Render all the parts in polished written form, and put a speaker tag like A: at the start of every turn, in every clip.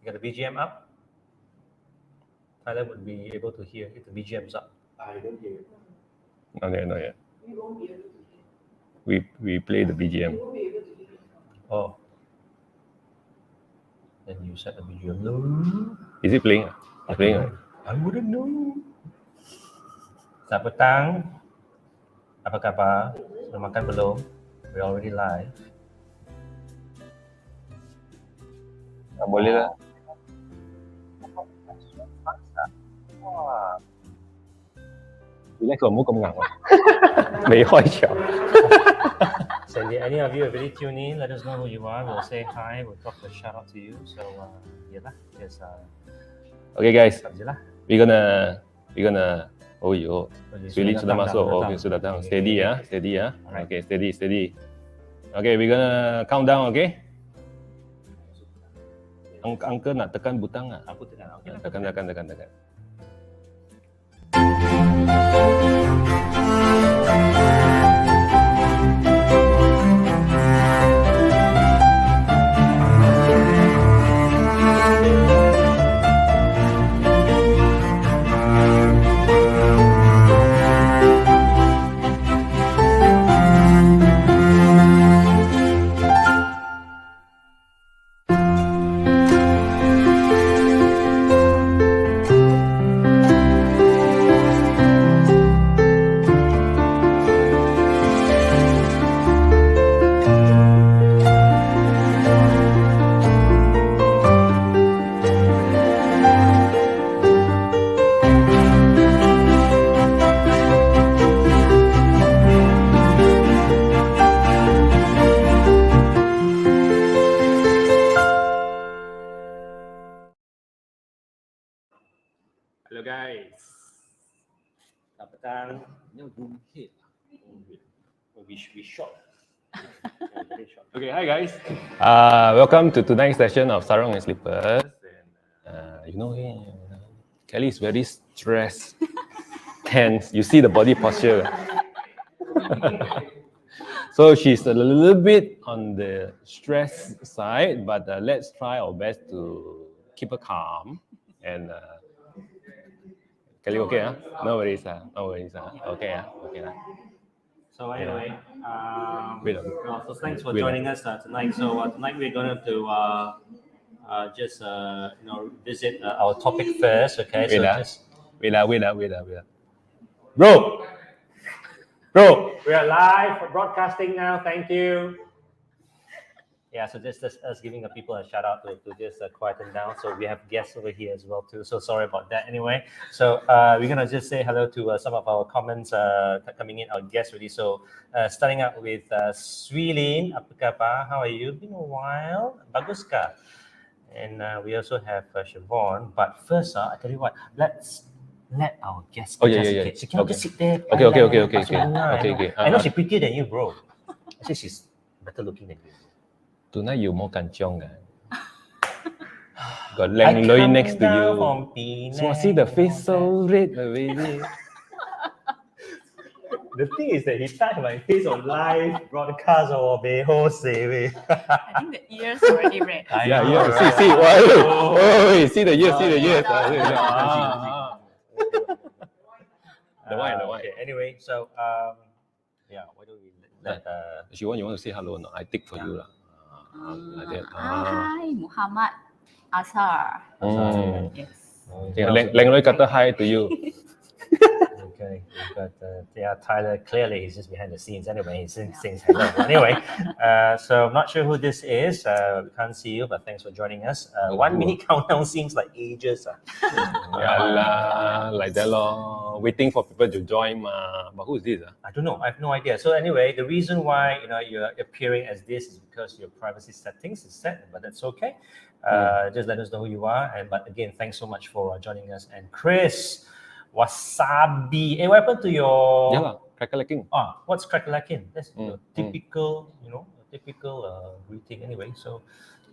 A: got the BGM up? Tyler would be able to hear if the BGM's up.
B: I don't hear it.
C: Not yet.
B: We won't be able to hear.
C: We play the BGM.
B: We won't be able to hear.
A: Oh. Then you set the BGM low.
C: Is it playing? It's playing.
A: I wouldn't know. Selamat petang. Apa khabar? Sudah makan belum? We're already live.
C: Boleh lah.
A: Wow.
C: 你叻佢唔好咁硬啊！未開場。
A: So any of you have already tuned in, let us know who you are. We'll say hi. We'll talk a shout out to you. So just
C: Okay guys,
A: je lah.
C: we're gonna oh yo, Swilin sudah masuk. Okay, sudah datang. Steady ya. Okay, steady. Okay, we're gonna count down, okay? Unker nak tekan butang ah.
A: Aku tekan. Okay,
C: tekan.
A: Hello guys. Selamat petang. We short.
C: Okay, hi guys. Welcome to tonight's session of Sarong and Slippers. And Kelly is very stressed, tense. You see the body posture. So she's a little bit on the stress side, but let's try our best to keep her calm. And Kelly, okay? No worries. Okay.
A: So anyway,
C: Wait.
A: so thanks for joining us tonight. So tonight we're going to just visit our topic first. Okay.
C: Wait.
A: Bro, we are live broadcasting now. Thank you. Yeah, so just us giving the people a shout out to just quieten down. So we have guests over here as well too. So sorry about that. Anyway, so we're gonna just say hello to some of our comments coming in, our guests really. So starting out with Swilin, apa khabar? How are you? Been a while. Bagus kah? And we also have Siobhan. But first, I tell you what, let's let our guests.
C: Oh yeah.
A: She can't just sit there.
C: Okay.
A: I know she's prettier than you, bro. Actually, she's better looking than you.
C: Tonight you more kanchiong. Got Lang Loi next to you. So see the face so red already.
A: The thing is that he touched my face on live broadcast or Beho Sewe.
D: I think the ears already red.
C: Yeah. See. Wait, see the ears. The wine.
A: Okay, anyway, so why don't we let
C: If you want to say hello or not? I take for you lah. Like that.
D: Hi, Muhammad Azhar. Yes.
C: Lang Loi kata hi to you.
A: Okay, we've got Tyler. Clearly, he's just behind the scenes. Anyway, he sings hello. Anyway, so I'm not sure who this is. We can't see you, but thanks for joining us. 1 minute countdown seems like ages.
C: Like that lor. Waiting for people to join ma. But who is this?
A: I don't know. I have no idea. So anyway, the reason why you're appearing as this is because your privacy settings is set, but that's okay. Just let us know who you are. But again, thanks so much for joining us. And Chris. Wasabi. What happened to your...
C: crack-a-lacking.
A: What's crack-a-lacking? That's your typical, greeting anyway. So,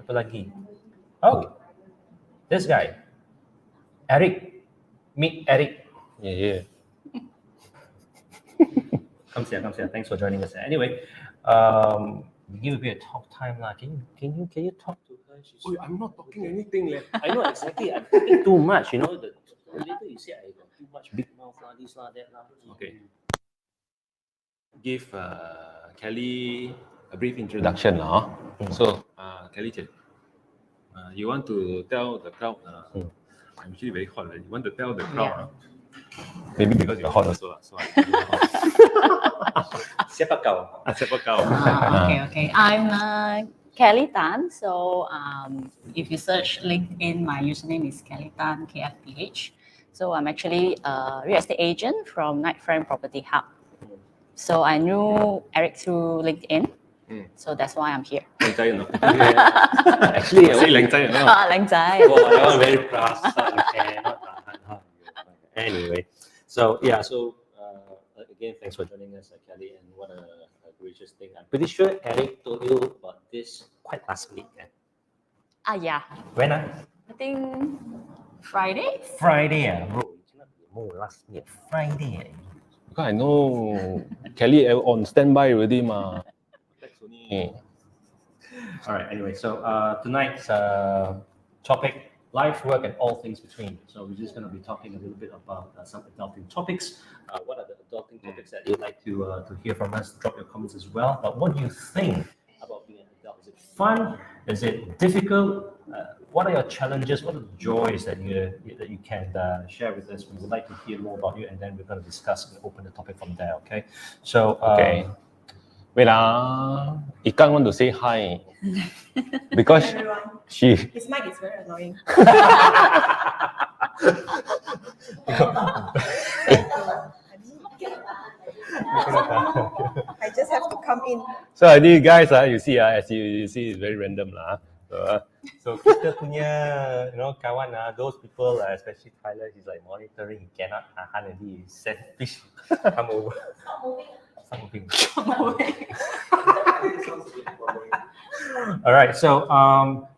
A: apa lagi? Oh, this guy. Eric. Meet Eric.
C: Yeah.
A: Come here. Thanks for joining us. Anyway, we give a bit of talk time. Can you talk to her? sometimes you
C: Oh, I'm not talking anything.
A: I know exactly. I'm talking too much. You know, later you say I got too much big mouth, this, that.
C: Okay. Give Kelly a brief introduction now. So, Kelly, you want to tell the crowd? I'm actually very hot. You want to tell the crowd? Maybe because you're hot also. So
A: Siapa kau?
C: siapa kau?
D: Okay. I'm Kelly Tan. So if you search LinkedIn, my username is Kelly Tan, KFPH. So I'm actually a real estate agent from Night Frame Property Hub. So I knew Eric through LinkedIn. So that's why I'm here.
A: Actually,
C: Say lang zai, no?
D: Lang zai.
A: Oh, I'm very proud. Anyway, so yeah, again, thanks for joining us, Kelly, and what a gracious thing. I'm pretty sure Eric told you about this quite last week.
D: Yeah.
A: When?
D: I think Friday.
A: Friday, bro. You cannot be more last week. Friday.
C: Because I know Kelly on standby already, ma.
A: All right. Anyway, so tonight's topic: life, work, and all things between. So we're just going to be talking a little bit about some adulting topics. What are the adulting topics that you'd like to hear from us? Drop your comments as well. But what do you think about being an adult? Is it fun? Is it difficult? What are your challenges? What are the joys that you can share with us? We would like to hear more about you, and then we're going to discuss and open the topic from there. Okay. So
C: Okay. Wait, Ikan want to say hi because
E: Everyone.
C: she.
E: His mic is very annoying. I just have to come in.
C: So you guys, you see, as you see, it's very random lah.
A: So kita punya, kawan those people, especially Tyler, he's like monitoring. He cannot tahan already. He said, please come over. Stop moving. All right. So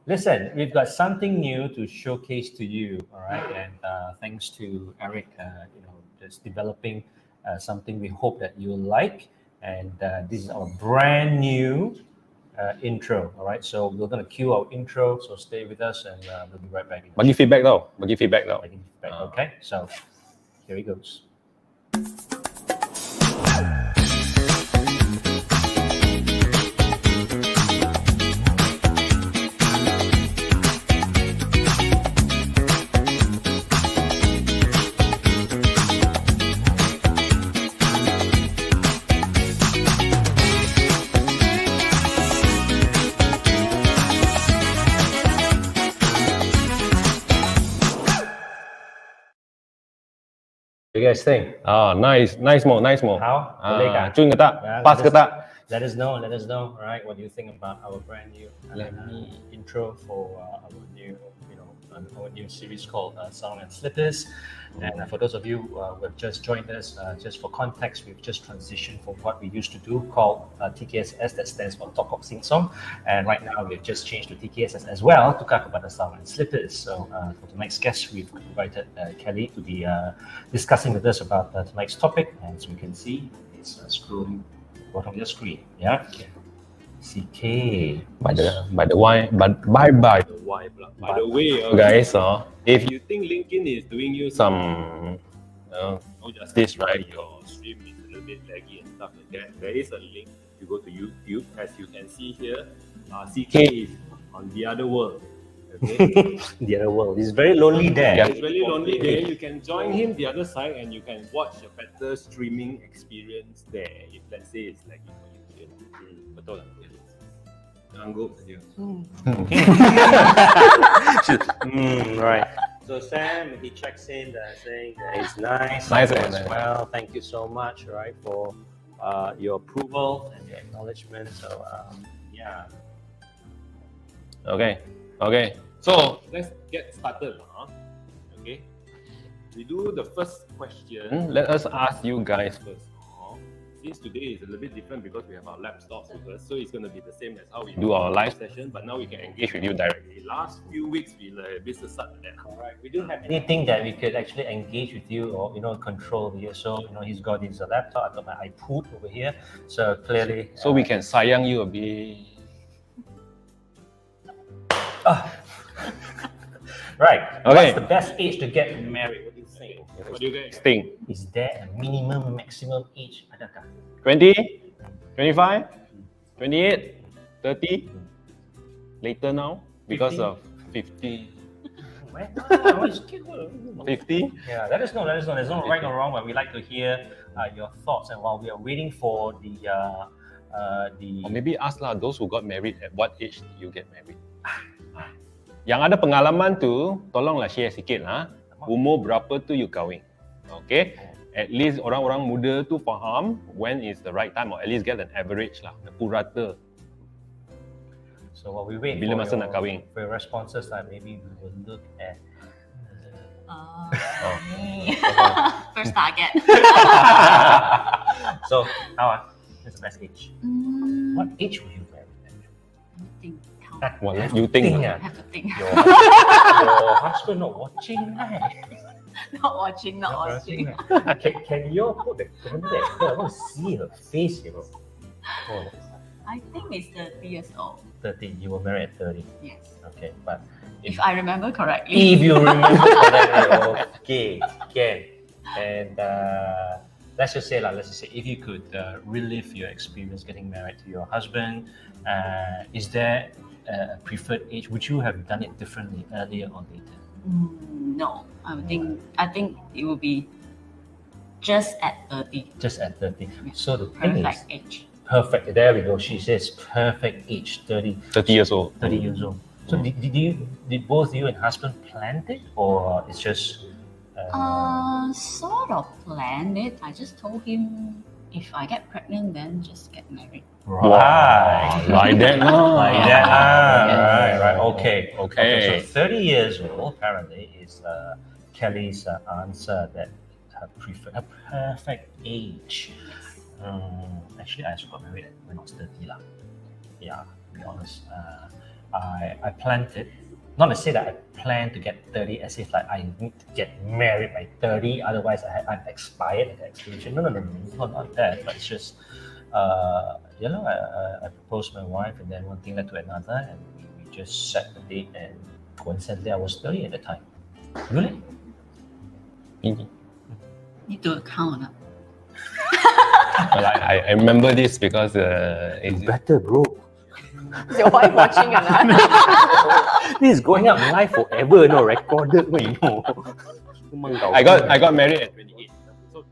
A: listen, we've got something new to showcase to you. All right, and thanks to Eric, just developing something we hope that you'll like. And this is our brand new intro. All right, so we're going to cue our intro. So stay with us, and we'll be right back.
C: Bagi feedback tau.
A: Okay, so here he goes. What do you guys think?
C: Nice more.
A: How? Boleh kah?
C: Cun ke tak?
A: Yeah,
C: Pas ke tak?
A: Let us know. All right, what do you think about our brand new intro for our new series called Sound and Slippers? And for those of you who have just joined us, just for context, we've just transitioned from what we used to do called TKSS, that stands for Talk of Sing Song. And right now we've just changed to TKSS as well to talk about the Sound and Slippers. So for tonight's guest, we've invited Kelly to be discussing with us about tonight's topic. As we can see, it's scrolling bottom of your screen. Yeah. CK.
C: By the way, guys, if you think LinkedIn is doing you some no justice, right? Your stream is a little bit laggy and stuff like that. There is a link. You go to YouTube, as you can see here. CK is on the other world. Okay.
A: The other world. He's very lonely there.
C: Yeah, it's very lonely there. You can join him the other side, and you can watch a better streaming experience there. If let's say it's laggy for you here. Betul lah. Angguk saja.
A: Right. So Sam, he checks in saying that it's nice as well. Thank you so much, right, for your approval and your acknowledgement. So yeah.
C: Okay. So let's get started. Okay. We do the first question. Let us ask you guys first. Since today is a little bit different because we have our laptops with us, so it's going to be the same as how we do our live session, but now we can engage with you directly. Last few weeks, we business started that.
A: Alright, we don't have anything that we could actually engage with you or control here. So he's got his laptop, I've got my iPod over here. So clearly,
C: so we can sayang you a bit.
A: Right.
C: Okay.
A: What's the best age to get married? What do you think?
C: What do you guys think?
A: Is there a minimum, maximum age? Adakah?
C: 20? 25? 28? 30? Later now? Because
A: 50?
C: of 50?
A: Where? No, it's cute.
C: 50?
A: Yeah, let us know. Let us know. There's no right or wrong, but we like to hear your thoughts. And while we are waiting for
C: Or maybe ask lah, those who got married, at what age did you get married? Yang ada pengalaman tu, tolonglah share sikit lah. Umur berapa tu you kahwin? Okay? At least orang-orang muda tu faham when is the right time, or at least get an average lah, purata.
A: So while we wait
C: Bila
A: for
C: masa nak kahwin?
A: your responses, maybe we will look at.
D: First target.
A: So, how? What's the best age? What age will you marry?
D: Think.
C: What you think?
A: ah?
D: Have to think.
A: Your husband not watching, right?
D: Not watching.
A: Can you put the camera there? I want to see her face, you know. Oh,
D: I think it's 30 years old.
A: 30. You were married at 30.
D: Yes.
A: Okay, but
D: If I remember correctly.
A: if you remember correctly, okay, can. And let's just say, if you could relive your experience getting married to your husband, is there a preferred age? Would you have done it differently earlier or later?
D: No, I think it will be just at 30.
A: Just at 30. So the thing
D: Perfect
A: is,
D: age.
A: perfect. There we go. She says perfect age, 30
C: years old.
A: 30 years old. So did both you and husband plan it, or it's just?
D: Sort of planned it. I just told him if I get pregnant, then just get married.
A: Right.
C: Like that lah.
A: Like that. Right. Okay.
C: Okay.
A: So 30 years old apparently is Kelly's answer that her perfect age. Actually, I also got married when I was 30 lah. Yeah, to be honest. I planned it. Not to say that I plan to get 30 as if like I need to get married by 30, otherwise I'm expired at the expiration. No, it's not like that. But it's just, I proposed my wife, and then one thing led to another, and we just set the date, and coincidentally I was 30 at the time. Really?
D: Need to count.
C: Well, I remember this because it's
A: Better, bro.
E: Is your wife watching or not?
A: This is going up live forever, no recorded, no, you know.
C: I got married at 28. So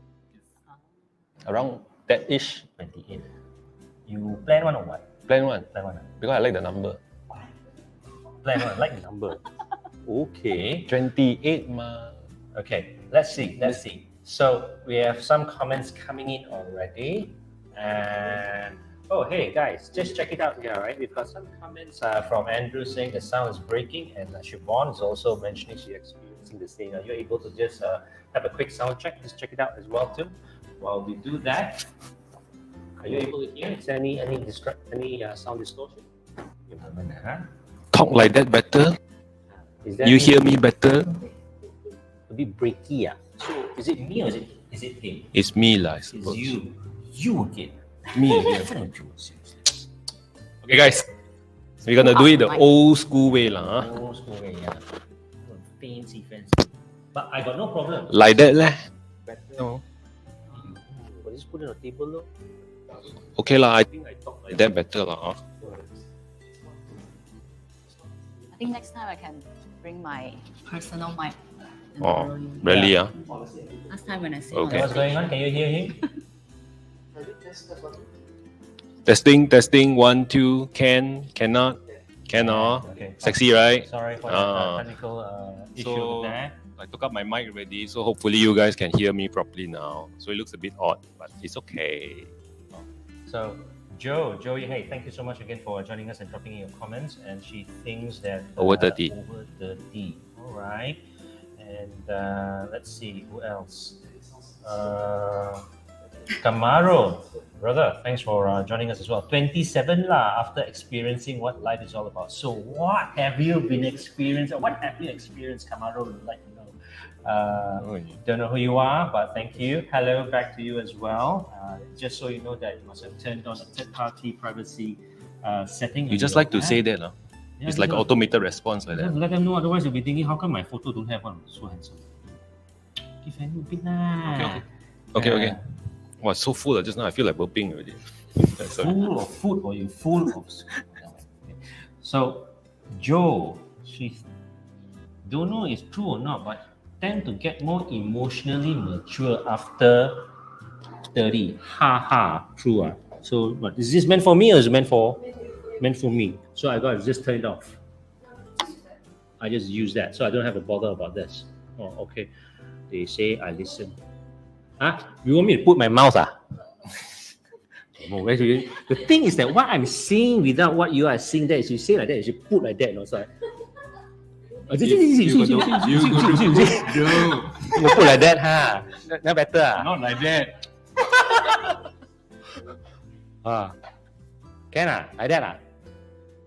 C: it's around that ish.
A: 28. You plan one or what?
C: Plan one.
A: Plan one.
C: Because I like the number.
A: Plan one, like the number. Okay.
C: 28 ma.
A: Okay, let's see. So we have some comments coming in already. And oh, hey guys, just check it out here, right? We've got some comments from Andrew saying the sound is breaking, and Siobhan is also mentioning she's experiencing the same. Are you able to just have a quick sound check? Just check it out as well too. While we do that, are you able to hear? Is there any sound distortion? Give me a minute, huh?
C: Talk like that better.
A: Is there
C: You
A: any-
C: hear me better?
A: a bit breaky, So is it me or is it him?
C: It's me lah, I
A: It's
C: suppose.
A: you again.
C: Me.
A: Different you, seriously.
C: Okay guys, we're gonna do it the old school way lah.
A: Old school way, yeah. Fancy. But I got no problem.
C: Like that leh. No.
A: But just put it on the table, though.
C: Okay lah, I think I talk like that better lah.
D: I think next time I can bring my personal mic.
C: Oh, really ah?
D: Last time when I say
C: Okay.
A: What's going on? Can you hear him?
C: Testing, 1, 2, cannot.
A: Okay.
C: Sexy, right?
A: Sorry for
C: Ah.
A: the technical issue
C: So
A: there.
C: I took up my mic already, so hopefully you guys can hear me properly now. So it looks a bit odd, but it's okay.
A: So Joey, hey, thank you so much again for joining us and dropping in your comments. And she thinks that
C: Over 30.
A: Over 30. All right. And let's see who else. Camaro, brother, thanks for joining us as well. 27 lah after experiencing what life is all about. So what have you been experiencing? What have you experienced, Camaro? Would like to know. Don't know who you are, but thank you. Hello back to you as well. Just so you know that you must have turned on a third-party privacy setting.
C: You just like to say that,
A: Yeah,
C: It's like an
A: yeah.
C: automated response like
A: Just
C: that.
A: let them know, otherwise you'll be thinking, how come my photo don't have one? So handsome. Give him a bit nah.
C: Okay. Wow, so full just now. I feel like burping already. Sorry.
A: Full of food or you full of So Joe, she don't know it's true or not, but tend to get more emotionally mature after 30. Ha ha, true. So what is this meant for me or is it meant for me? So I got to just turn it off. I just use that. So I don't have to bother about this. Oh, okay. They say I listen. Huh? You want me to put my mouth? The thing is that what I'm saying without what you are saying, that is you say like that, you should put like that. You know, so you put like that, huh? Not better.
C: Not like that.
A: Can like that?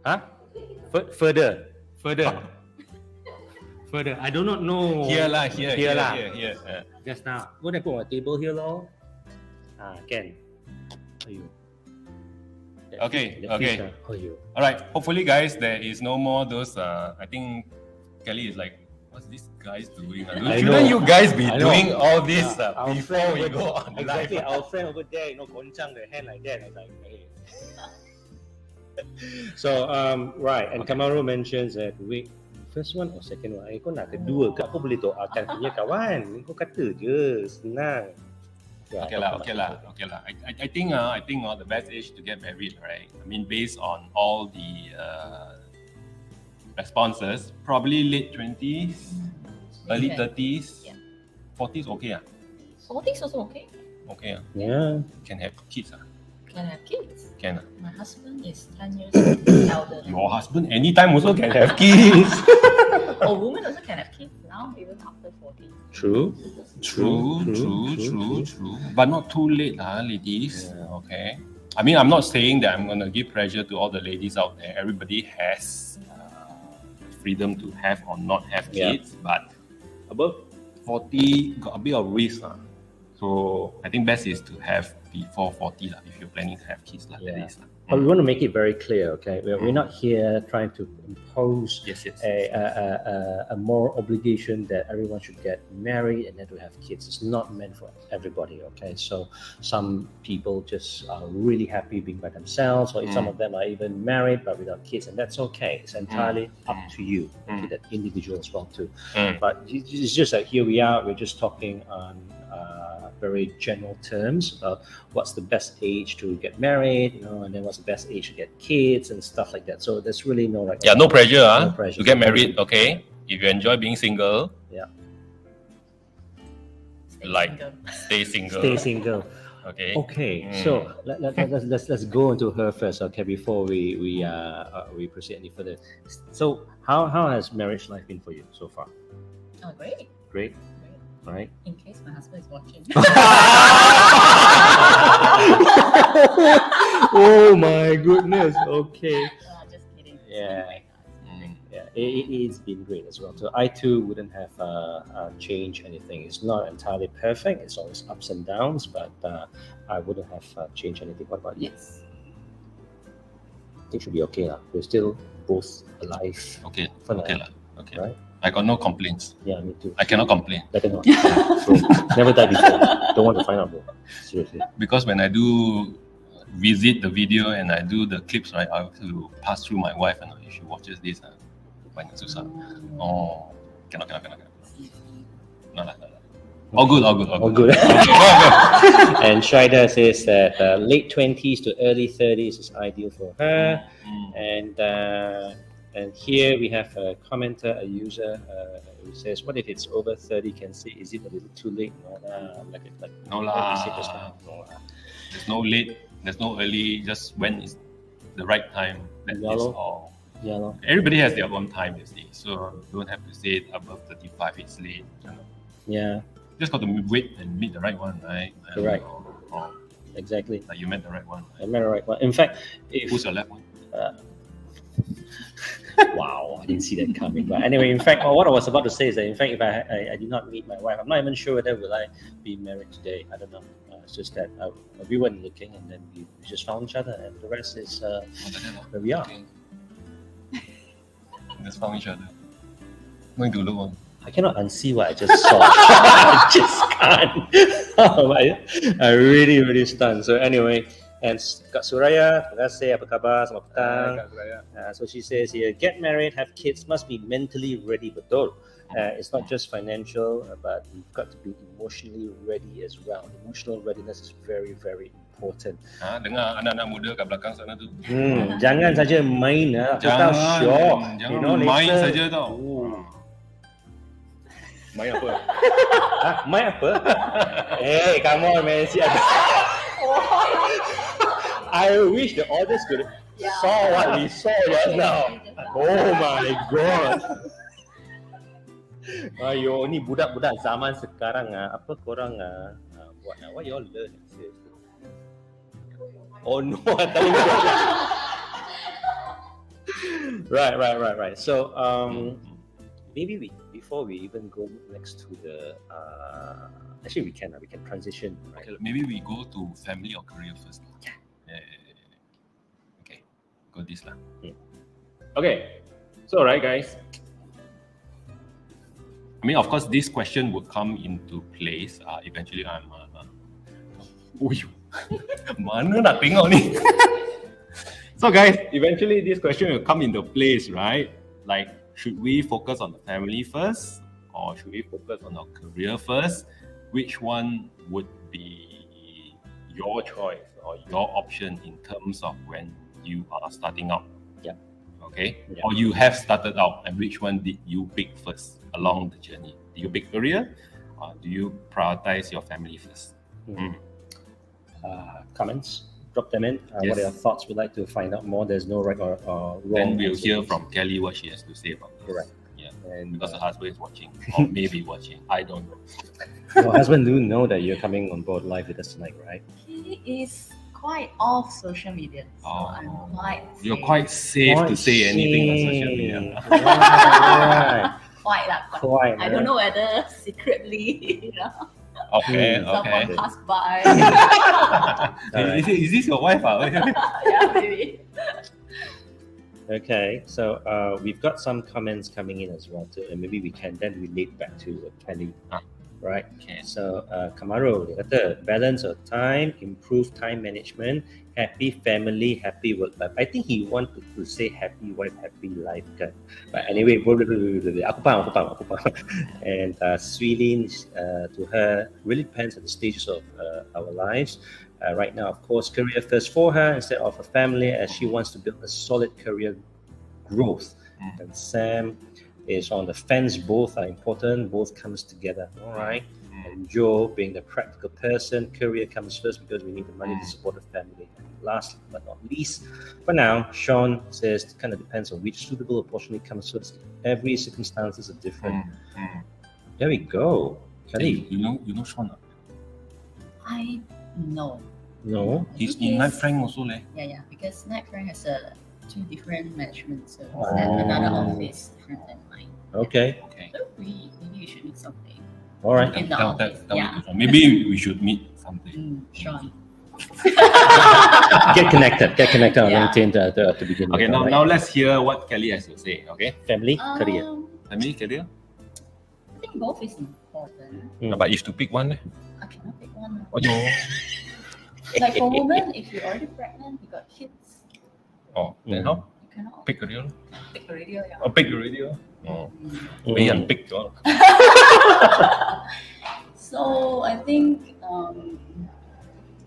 A: Huh? Further. I do not know.
C: Here.
A: Just now. Go and put my table here, lor. Can.
C: Okay.
A: Aiyo.
C: All right. Hopefully, guys, there is no more those. I think Kelly is like, what's this guys doing?
A: I
C: Shouldn't
A: know.
C: you guys be
A: I know.
C: doing all this
A: Our
C: before
A: friend
C: we
A: over
C: go
A: there-
C: on
A: Exactly.
C: live?
A: Our friend over there, goncang the hand like that. I was like, hey. So, right. And Kamaru mentions that first one or second one? Kau nak kedua ke? Aku boleh doakan punya kawan. Kau kata je, senang. Yeah,
C: Okay lah. I think the best age to get married, right? I mean, based on all the responses, probably late 20s, early
E: Okay.
C: 30s,
E: Yeah.
C: 40s. Okay,
E: 40s also okay.
C: okay.
A: Yeah.
C: Can have kids.
E: Can have kids.
C: Can.
E: My husband is 10 years elder.
C: Your husband anytime also can have kids.
E: Or women also can have kids now, even after 40.
A: True.
C: True. But not too late, ladies. Okay. I mean, I'm not saying that I'm going to give pressure to all the ladies out there. Everybody has freedom to have or not have
A: Yeah.
C: kids, but above 40 got a bit of risk. So I think best is to have before 40 if you're planning to have kids.
A: Yeah.
C: That is,
A: But we want to make it very clear, okay? We're not here trying to impose
C: yes.
A: a moral obligation that everyone should get married and then to have kids. It's not meant for everybody, okay? So some people just are really happy being by themselves, or if some of them are even married but without kids, and that's okay. It's entirely up to you, okay, that individual as well too. But it's just like here we are, we're just talking on very general terms about what's the best age to get married, and then what's the best age to get kids and stuff like that. So there's really no like
C: No pressure,
A: No pressure.
C: to get married, okay? If you enjoy being single, stay single.
A: stay single.
C: Okay.
A: Okay, so let's go into her first, okay, before we proceed any further. So how has marriage life been for you so far?
E: Oh, great.
A: Great, all right.
E: In case my husband is watching.
A: Oh my goodness. Okay.
E: Just kidding.
A: Yeah. Yeah, it's been great as well. So I too wouldn't have changed anything. It's not entirely perfect. It's always ups and downs, but I wouldn't have changed anything. What about you?
E: Yes.
A: I think should be okay lah. We're still both alive.
C: Okay.
A: For now,
C: Okay lah. Okay.
A: right?
C: I got no complaints.
A: Yeah, me too.
C: I cannot complain
A: Better not. So, never die before. Don't want to find out, bro. Seriously.
C: because when I do visit the video and I do the clips, right, I have to pass through my wife and if she watches this, banyak susah. Oh, cannot. No. All good.
A: All good. And Shaida says that late 20s to early 30s is ideal for her. And here we have a commenter, a user who says, "What if it's over 30? Can say, is it a little too late?"
C: No
A: like
C: lah.
A: we said just now. No lah.
C: There's no late, there's no early, just when is the right time. That
A: Yeah
C: is
A: lor.
C: all.
A: Yeah, no.
C: Everybody has their own time, you see. So don't have to say above 35 it's late.
A: Yeah,
C: Just got to wait and meet the right one, right?
A: Correct.
C: Oh,
A: exactly.
C: like you met the right one. Right?
A: Am I right? Well, in fact, if
C: Who's your left one?
A: wow, I didn't see that coming. But anyway, in fact, what I was about to say is that in fact, if I did not meet my wife, I'm not even sure whether will I be married today. I don't know. It's just that we weren't looking, and then we just found each other, and the rest is where we are.
C: Okay. Just found each other. Going to look on.
A: I cannot unsee what I just saw. I just can't. I really, really stunned. So anyway, and Kak Suraya, terima kasih, apa khabar, selamat petang. So she says here, get married, have kids, must be mentally ready, betul. It's not just financial, but you've got to be emotionally ready as well. Emotional readiness is very, very important.
C: Dengar anak-anak muda kat belakang sana tu.
A: Jangan saja main, aku tahu syok.
C: Jangan main saja tau. Main apa?
A: Main apa? Hey, come on man. I wish the audience could saw what we saw just now. Oh my god. Ayo, ni budak-budak zaman sekarang apa korang buat what you all learn seriously. Oh no, I tell you. Right. So maybe before we even go next to the actually we can transition. Right?
C: Okay, maybe we go to family or career first. Okay, go this lah. Okay, so right guys. I mean, of course, this question would come into place eventually. Mana nak tengok ni? So guys, eventually this question will come into place, right? Like, should we focus on the family first, or should we focus on our career first? Which one would be your choice or your option in terms of when you are starting out?
A: Yeah.
C: Okay.
A: Yeah.
C: Or you have started out, and which one did you pick first along the journey? Do you pick career, or do you prioritize your family first?
A: Comments, drop them in. What are your thoughts? We'd like to find out more. There's no right or wrong.
C: Then we'll
A: answers.
C: hear from Kelly what she has to say about this.
A: Correct.
C: Yeah.
A: And
C: Because her husband is watching, or maybe watching. I don't know.
A: your husband do know that you're coming on board live with us tonight, right?
E: He is quite off social media, so I'm quite
C: You're
E: safe.
C: quite safe to say anything on social media.
A: Right.
E: Quite. I don't know whether secretly,
C: Okay.
E: someone passed by.
A: Alright.
C: Is this your wife?
E: Yeah, maybe.
A: Okay, so we've got some comments coming in as well too, and maybe we can then relate back to Kelly, right?
C: Okay.
A: So Kamaro, dia kata balance of time, improve time management, happy family, happy work life. I think he wanted to say happy wife, happy life, kan? But anyway, aku faham. And Swilin, to her, really depends on the stages of our lives. Right now, of course, career first for her instead of a family, as she wants to build a solid career growth. And Sam is on the fence. Both are important. Both comes together. All right. And Joe, being the practical person, career comes first because we need the money to support the family. And last but not least, for now, Sean says it kind of depends on which suitable opportunity comes first. Every circumstances are different. There we go. Kelly,
C: You know Sean?
E: I know.
A: no.
C: He's in Night Frank also, leh.
E: Yeah, because Night Frank has two different management services and another office different than mine.
A: Okay.
C: Okay.
E: So maybe we should meet something.
A: All right.
E: In the
C: Tell
E: office.
C: me
E: Yeah.
C: to Sean. Maybe we should meet someday.
E: Sean.
A: Get connected on
E: Yeah.
A: LinkedIn to begin
C: Okay,
A: with.
C: now
A: all right?
C: now let's hear what Kelly has to say. Okay,
A: Family, career.
C: family, career.
E: I think both is important.
C: But if to pick one,
E: I cannot pick one.
C: oh no.
E: Like for women, if you're already pregnant, you got kids,
C: Then how?
E: you cannot
C: Pick career.
E: pick a radio. Yeah.
C: Oh, pick already. Oh,
A: Mm.
C: we unpicked. Oh.
E: So I think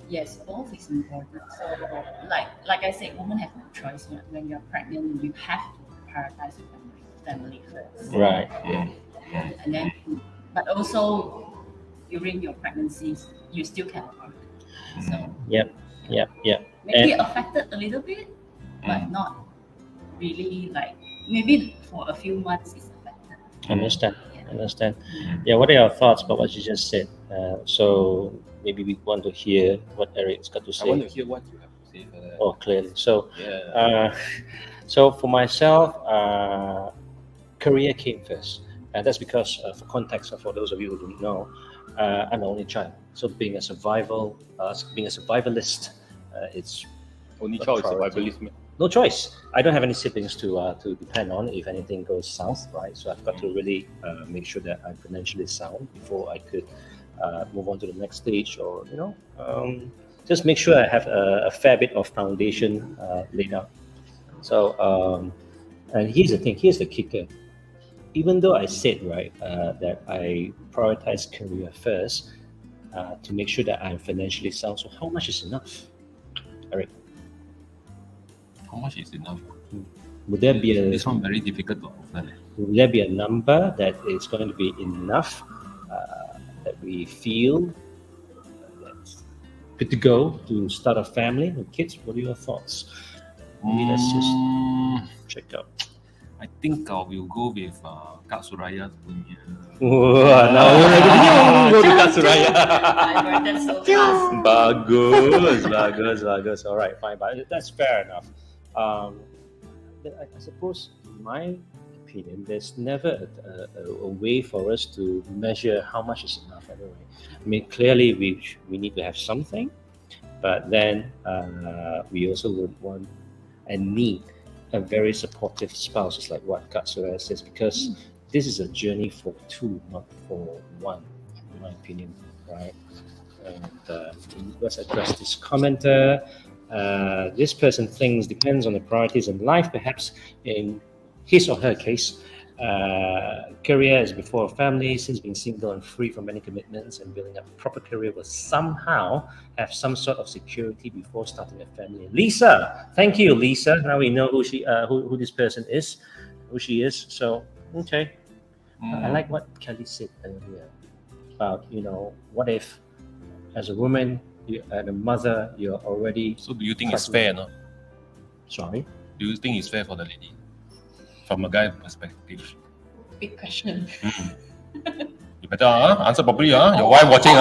E: yes, both is important. So like I said, women have no choice. When you're pregnant, you have to prioritize your family first.
A: Right.
E: And then, but also during your pregnancies, you still can work. So
A: Yep.
E: maybe affected a little bit, but not really like maybe for a few months it's affected.
A: Understand. Yeah, what are your thoughts about what you just said? So maybe we want to hear what Eric's got to say.
C: I want to hear what you have to say for that.
A: Oh, clearly. So,
C: Yeah.
A: so for myself, career came first, and that's because, for context, for those of you who don't know, I'm the only child. So being a survivalist, it's
C: Only
A: a
C: child is
A: priority.
C: survivalist.
A: no choice. I don't have any siblings to depend on if anything goes south, right? So I've got to really make sure that I'm financially sound before I could move on to the next stage, or just make sure I have a fair bit of foundation laid out. So and here's the thing. Here's the kicker. Even though I said right that I prioritize career first to make sure that I'm financially sound. So how much is enough, Eric?
C: How much is enough?
A: Would there be a
C: This one very difficult to answer.
A: Will there be a number that is going to be enough that we feel that's good to go to start a family and kids? What are your thoughts? Maybe let's just check out.
C: I think I will go with Kak Suraya punya.
A: Wah, now go to Kak Suraya.
E: I learned that so fast.
A: bagus. All right, fine, but that's fair enough. I suppose, in my opinion, there's never a way for us to measure how much is enough anyway. I mean, clearly we need to have something, but then we also would want and need a very supportive spouse, is like what Katsura says, because this is a journey for two, not for one, in my opinion, right? And let's address this commenter. This person thinks depends on the priorities in life, perhaps in his or her case. Career is before a family. Since being single and free from many commitments, and building up a proper career will somehow have some sort of security before starting a family. Lisa, thank you, Lisa. Now we know who who this person is, who she is. So okay, I like what Kelly said earlier about what if, as a woman and a mother, you're already.
C: So do you think it's fair, no?
A: Sorry.
C: Do you think it's fair for the lady? From a guy perspective.
E: Big question.
C: You better answer properly. Your wife watching.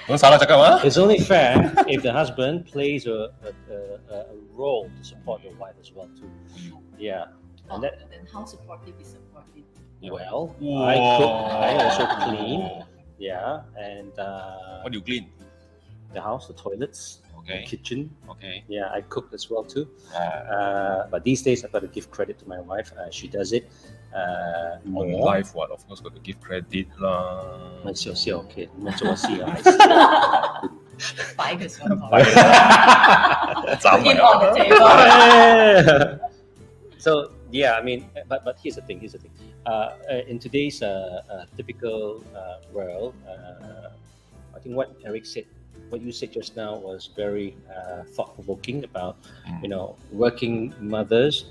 C: Don't salah cakap.
A: It's only fair if the husband plays a role to support your wife as well too. Yeah. And
E: Then how supportive is supportive?
A: Well, I cook. I also clean. Yeah, and
C: What do you clean?
A: the house, the toilets, the
C: Okay.
A: kitchen.
C: Okay.
A: Yeah, I cook as well too. But these days, I've got to give credit to my wife. She does it
C: On
A: more.
C: life, what? Of course, got to give credit lah.
A: 蛮小笑 OK，没做戏啊。
E: Five is one more.
C: 咱们
E: Put him on the table.
A: So yeah, I mean, but here's the thing. In today's typical world, I think what Eric said, what you said just now, was very thought-provoking about working mothers.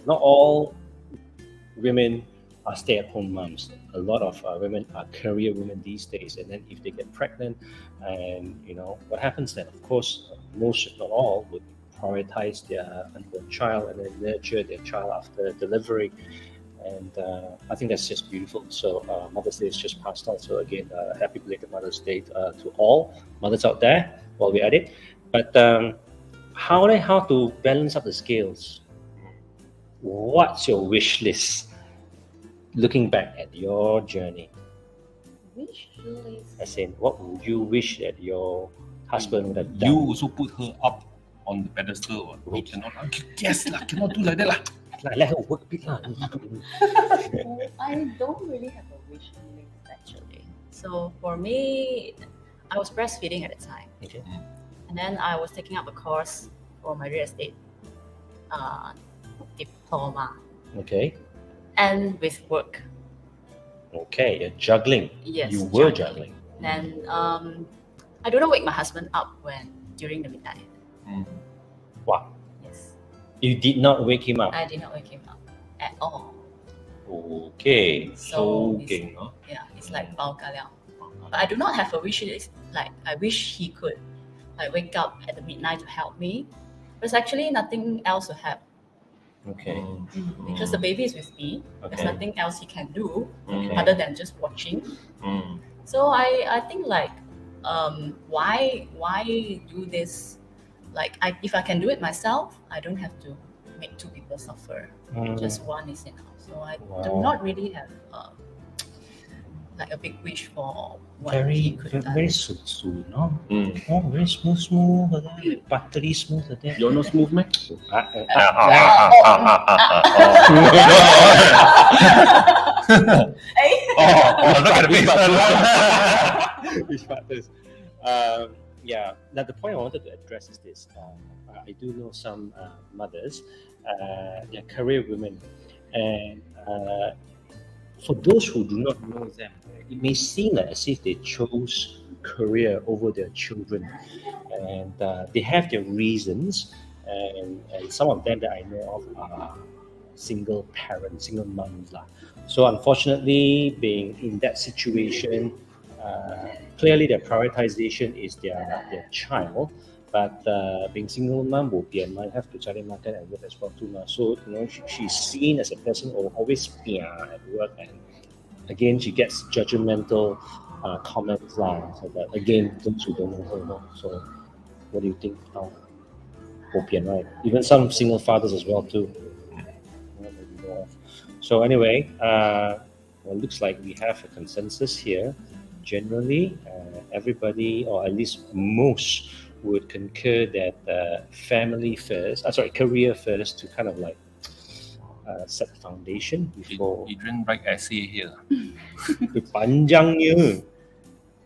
A: Not all women are stay-at-home moms. A lot of women are career women these days, and then if they get pregnant, and what happens then? Of course, most, if not all, would prioritize their unborn child and then nurture their child after delivery. And I think that's just beautiful. So Mother's Day is just passed on. So again, happy belated Mother's Day to all mothers out there while we're at it. But how to balance up the scales? What's your wish list? Looking back at your journey,
E: Wish list.
A: as in, what would you wish that your husband would have done?
C: You also put her up on the pedestal. You cannot. Yes lah, cannot do like that lah.
A: Let her work a bit lah.
E: I don't really have a wish list actually. So for me, I was breastfeeding at the time,
A: Okay.
E: and then I was taking up a course for my real estate diploma,
A: Okay.
E: and with work.
A: Okay. You're juggling.
E: Yes,
A: You were juggling.
E: Then I don't know wake my husband up during the midnight.
A: Wow.
E: Yes,
A: You did not wake him up.
E: I did not wake him up at all.
A: Okay.
E: So it's-
C: King, no?
E: Yeah, it's like bao ka liao. But I do not have a wish list. Like I wish he could wake up at the midnight to help me. There's actually nothing else to help
A: Okay.
E: because the baby is with me. There's
A: Okay.
E: nothing else he can do
A: Okay.
E: other than just watching. So I think why do this? If I can do it myself, I don't have to make two people suffer.
A: Mm.
E: Just one is enough. So I do
A: Wow.
E: not really have like a big wish for what he could have done.
A: very smooth, no?
C: Mm.
A: Oh, very smooth, like buttery smooth, like that.
C: You're not smooth, man?
A: Look at the which part first? Yeah, now the point I wanted to address is this. I do know some mothers, they're career women, and for those who do not know them, it may seem like as if they chose career over their children, and they have their reasons, and some of them that I know of are single parents, single moms. So unfortunately, being in that situation, clearly their prioritization is their child, but being single mom will be, might have to cari makan at work as well too. So she's seen as a person who always at work, and again she gets judgmental comments. So that again, those who don't know her. So what do you think? Right? Even some single fathers as well too. So anyway, well, looks like we have a consensus here. Generally, everybody, or at least most, would concur that family first, career first, to kind of like set the foundation before.
C: He didn't write essay here.
A: Panjangnya.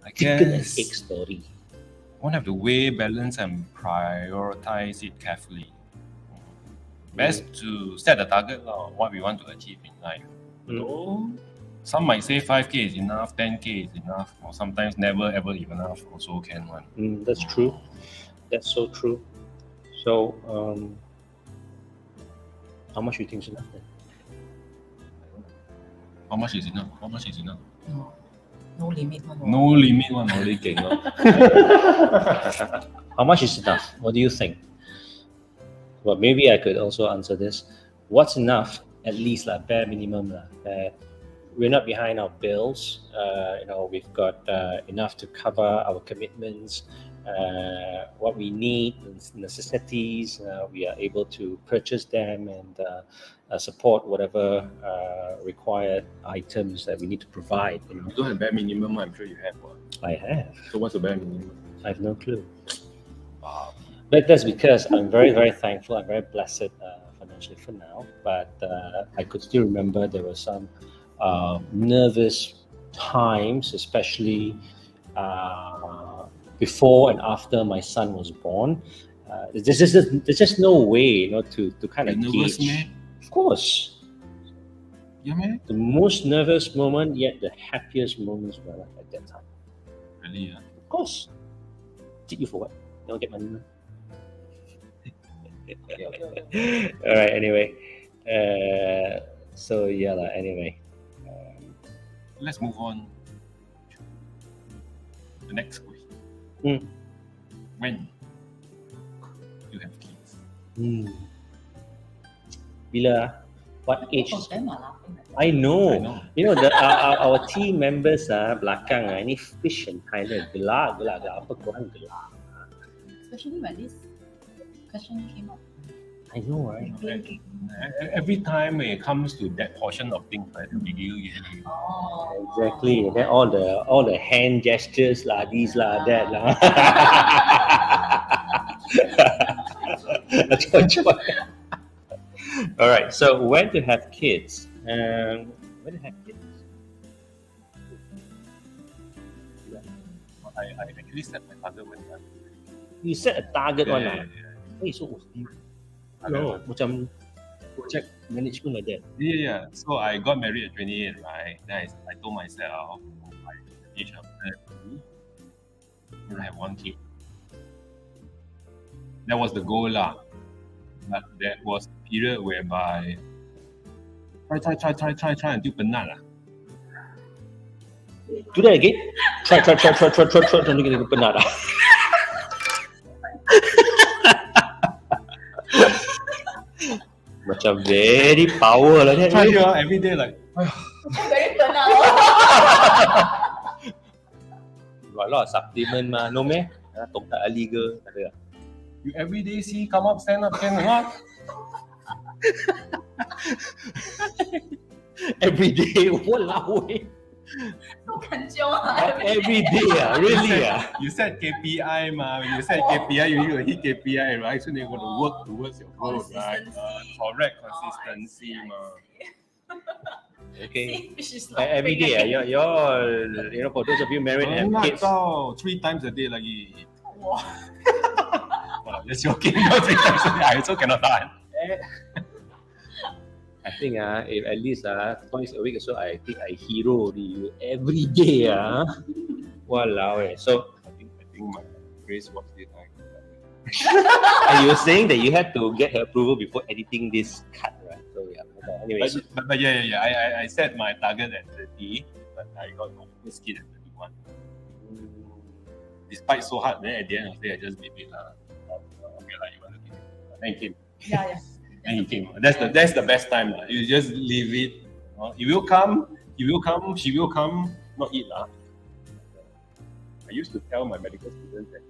C: I
A: Chicken and
C: guess
A: egg story.
C: one have to weigh, balance, and prioritize it carefully. Best to set a target of what we want to achieve in life. So, some might say 5K is enough, 10K is enough, or sometimes never ever enough also can one.
A: That's true. That's so true. So, how much do you think is enough then?
C: How much is enough? How much is enough?
E: No limit.
C: No limit one only can.
A: How much is enough? What do you think? Well, maybe I could also answer this. What's enough? At least bare minimum. We're not behind our bills. We've got enough to cover our commitments, what we need, necessities. We are able to purchase them and support whatever required items that we need to provide.
C: You don't have bare minimum, I'm sure you have one.
A: I have.
C: So what's the bare minimum?
A: I have no clue.
C: Wow.
A: But that's because I'm very, very thankful. I'm very blessed financially for now. But I could still remember there were some nervous times, especially before and after my son was born. There's just no way, to kind of
C: nervous,
A: gauge.
C: man?
A: Of course.
C: Yeah, man.
A: The most nervous moment, yet the happiest moments of my life at that time.
C: Really?
A: Of course. Did you for what? You don't get money, man. All right. Anyway, so yeah, anyway.
C: Let's move on to the next question. When you have kids?
A: Bila? What age?
E: Both of them are laughing.
C: I
A: I know.
C: know.
A: Our team members belakang ini fish and Thailand gelak apa korang gelak.
E: Especially when this question came up.
A: I know, right?
C: Every time it comes to that portion of things, right,
A: Exactly. And then all the hand gestures these that All right. So when to have kids? When to have kids?
C: I actually set my target when I
A: You set a target one.
C: yeah.
A: So no, macam project management like that.
C: Yeah. So I got married at 28, right? Then I told myself by the age of 30, I'm gonna have one kid. That was the goal lah. But that was the period whereby try until penat lah.
A: Do that again. Try until you penat. Macam very power lah that.
C: Try every day like.
E: Very penat.
A: Got a lot of supplement mah, no meh? Tong tak ali ke? Tak ada.
C: You every day see come up, stand up, can what?
A: Every day, walao eh.
E: So
A: Every day, really?
C: You set KPI, ma. When you set KPI, you need to hit KPI, right? So you're going to work towards your goal, right? Correct consistency, ma.
A: Okay.
E: Fish is
A: Every day, you're, for those of you married and have kids.
C: 3 times a day lagi.
E: Wow.
C: Well, just joking. No, 3 times a day. I also cannot tahan.
A: I think if at least twice a week or so, I think I hero you every day. Walao. So
C: I think my Grace watched it.
A: and you were saying that you had to get her approval before editing this cut, right? So yeah. Anyway,
C: But yeah. I set my target at 30, but I got my first kid at 31. Despite so hard, then at the end of the day, I just leave it. Okay, you want to keep it. Then he came.
E: Yeah.
C: Then he came. That's the best time. You just leave it. He will come. She will come. Not eat lah. I used to tell my medical students that.